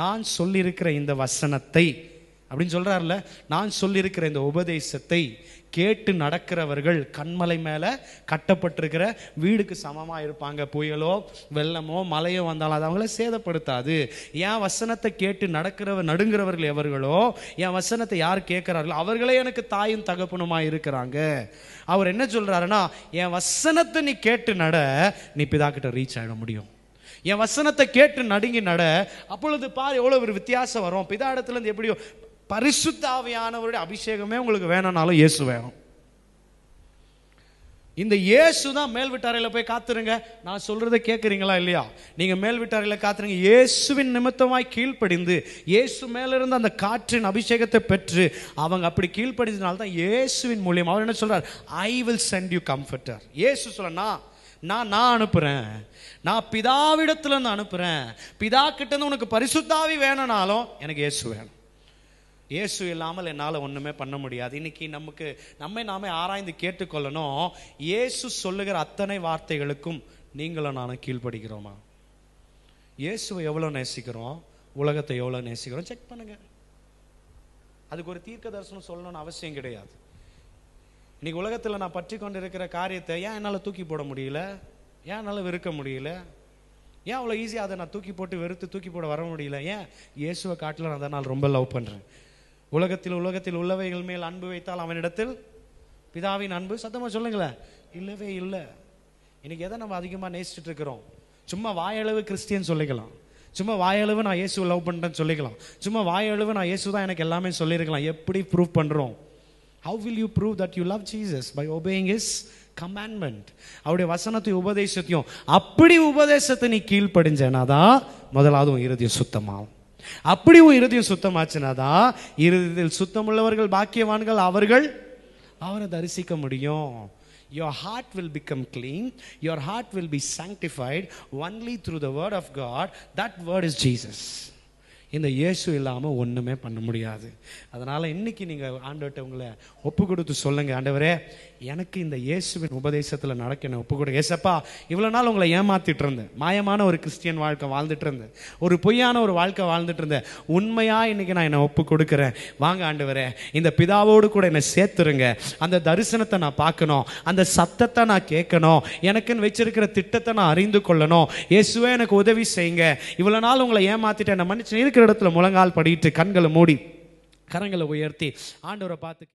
நான் சொல்லியிருக்கிற இந்த வசனத்தை அப்படின்னு சொல்கிறார்ல, நான் சொல்லியிருக்கிற இந்த உபதேசத்தை கேட்டு நடக்கிறவர்கள் கண்மலை மேலே கட்டப்பட்டிருக்கிற வீடுக்கு சமமாக இருப்பாங்க. புயலோ வெள்ளமோ மழையோ வந்தாலும் அது அவங்கள சேதப்படுத்தாது. என் வசனத்தை கேட்டு நடுங்கிறவர்கள் எவர்களோ, என் வசனத்தை யார் கேட்கிறார்களோ அவர்களே எனக்கு தாயும் தகப்பனுமாக இருக்கிறாங்க. அவர் என்ன சொல்றாருன்னா, என் வசனத்தை நீ கேட்டு நட, நீ பிதா கிட்ட ரீச் ஆகிட முடியும். என் வசனத்தை கேட்டு நடுங்கி நட, அப்பொழுது பாரு எவ்வளோ ஒரு வித்தியாசம் வரும். பிதா இடத்துல இருந்து எப்படியோ பரிசுத்த ஆவியானவருடைய அபிஷேகமே உங்களுக்கு வேணும்னாலும் இயேசு வேணும். இந்த இயேசு தான் மேல் வீட்டாரையில் போய் காத்துருங்க. நான் சொல்றதை கேட்குறீங்களா இல்லையா? நீங்க மேல் வீட்டாரையில் காத்துருங்க. இயேசுவின் நிமித்தமாய் கீழ்ப்படிந்து இயேசு மேல இருந்து அந்த காற்றின் அபிஷேகத்தை பெற்று அவங்க அப்படி கீழ்ப்படிந்தனால தான் இயேசுவின் மூலியம் அவர் என்ன சொல்றார்? I will send you comforter. இயேசு சொல்ல நான் அனுப்புறேன், நான் பிதாவிடத்துல இருந்து அனுப்புறேன். பிதா கிட்ட இருந்து உனக்கு பரிசுத்தாவி வேணும்னாலும் எனக்கு இயேசு வேணும். இயேசு இல்லாமல் என்னால் ஒன்றுமே பண்ண முடியாது. இன்னைக்கு நாமே ஆராய்ந்து கேட்டுக்கொள்ளணும். இயேசு சொல்லுகிற அத்தனை வார்த்தைகளுக்கும் நீங்களும் நானும் கீழ்ப்படுகிறோமா? இயேசுவை எவ்வளோ நேசிக்கிறோம், உலகத்தை எவ்வளோ நேசிக்கிறோம் செக் பண்ணுங்க. அதுக்கு ஒரு தீர்க்க தரிசனம் சொல்லணும்னு அவசியம் கிடையாது. இன்னைக்கு உலகத்தில் நான் பற்றி கொண்டு இருக்கிற காரியத்தை ஏன் என்னால் தூக்கி போட முடியல? ஏன் என்னால் வெறுக்க முடியல? ஏன் அவ்வளோ ஈஸியாக அதை நான் தூக்கி போட்டு வெறுத்து தூக்கி போட வர முடியல? ஏன் இயேசுவை காட்டில் நான் அதனால் ரொம்ப லவ் பண்ணுறேன். உலகத்தில் உள்ளவைகள் மேல் அன்பு வைத்தால் அவனிடத்தில் பிதாவின் அன்பு சத்தமாக சொல்லுங்களேன் இல்லவே இல்லை. இன்னைக்கு எதை நம்ம அதிகமாக நேசிச்சுட்டு இருக்கிறோம்? சும்மா வாயளவு கிறிஸ்டியன் சொல்லிக்கலாம், சும்மா வாயளவு நான் இயேசுவை லவ் பண்ணுறேன்னு சொல்லிக்கலாம், சும்மா வாயளவு நான் இயேசு தான் எனக்கு எல்லாமே சொல்லியிருக்கலாம். எப்படி ப்ரூவ் பண்ணுறோம்? How will you prove that you love Jesus? By obeying his commandment. அவருடைய வசனத்தையும் உபதேசத்தையும். அப்படி உபதேசத்தை நீ கீழ்ப்படிஞ்சனாதான் முதலாவது உன் இருதயம் சுத்தமாகும். அப்படி உன் இருதயம் சுத்தமாச்சுனாதான் இருதயத்தில் சுத்தமுள்ளவர்கள் பாக்கியவான்கள், அவரை தரிசிக்க முடியும். Your heart will become clean, your heart will be sanctified only through the word of God. That word is Jesus. இந்த இயேசு இல்லாமல் ஒன்றுமே பண்ண முடியாது. அதனால் இன்னைக்கு நீங்கள் ஆண்டவர்கிட்ட உங்களை ஒப்பு கொடுத்து சொல்லுங்க, ஆண்டவரே எனக்கு இந்த இயேசுவின் உபதேசத்தில் நடக்க என்ன ஒப்பு கொடுங்க. ஏசப்பா இவ்வளோ நாள் உங்களை ஏமாத்திட்டு இருந்தேன், மாயமான ஒரு கிறிஸ்டியன் வாழ்க்கை வாழ்ந்துட்டு இருந்தேன், ஒரு பொய்யான ஒரு வாழ்க்கை வாழ்ந்துட்டு இருந்தேன். உண்மையாக இன்னைக்கு நான் என்னை ஒப்பு கொடுக்குறேன். வாங்க ஆண்டவரே, இந்த பிதாவோடு கூட என்னை சேர்த்துருங்க. அந்த தரிசனத்தை நான் பார்க்கணும், அந்த சத்தத்தை நான் கேட்கணும், எனக்குன்னு வச்சிருக்கிற திட்டத்தை நான் அறிந்து கொள்ளணும். இயேசுவே எனக்கு உதவி செய்யுங்க. இவ்வளோ நாள் உங்களை ஏமாத்திட்டு என்னை மன்னிச்சு இருக்கிற இடத்துல முழங்கால் படிட்டு கண்களை மூடி கரங்களை உயர்த்தி ஆண்டவரை பார்த்து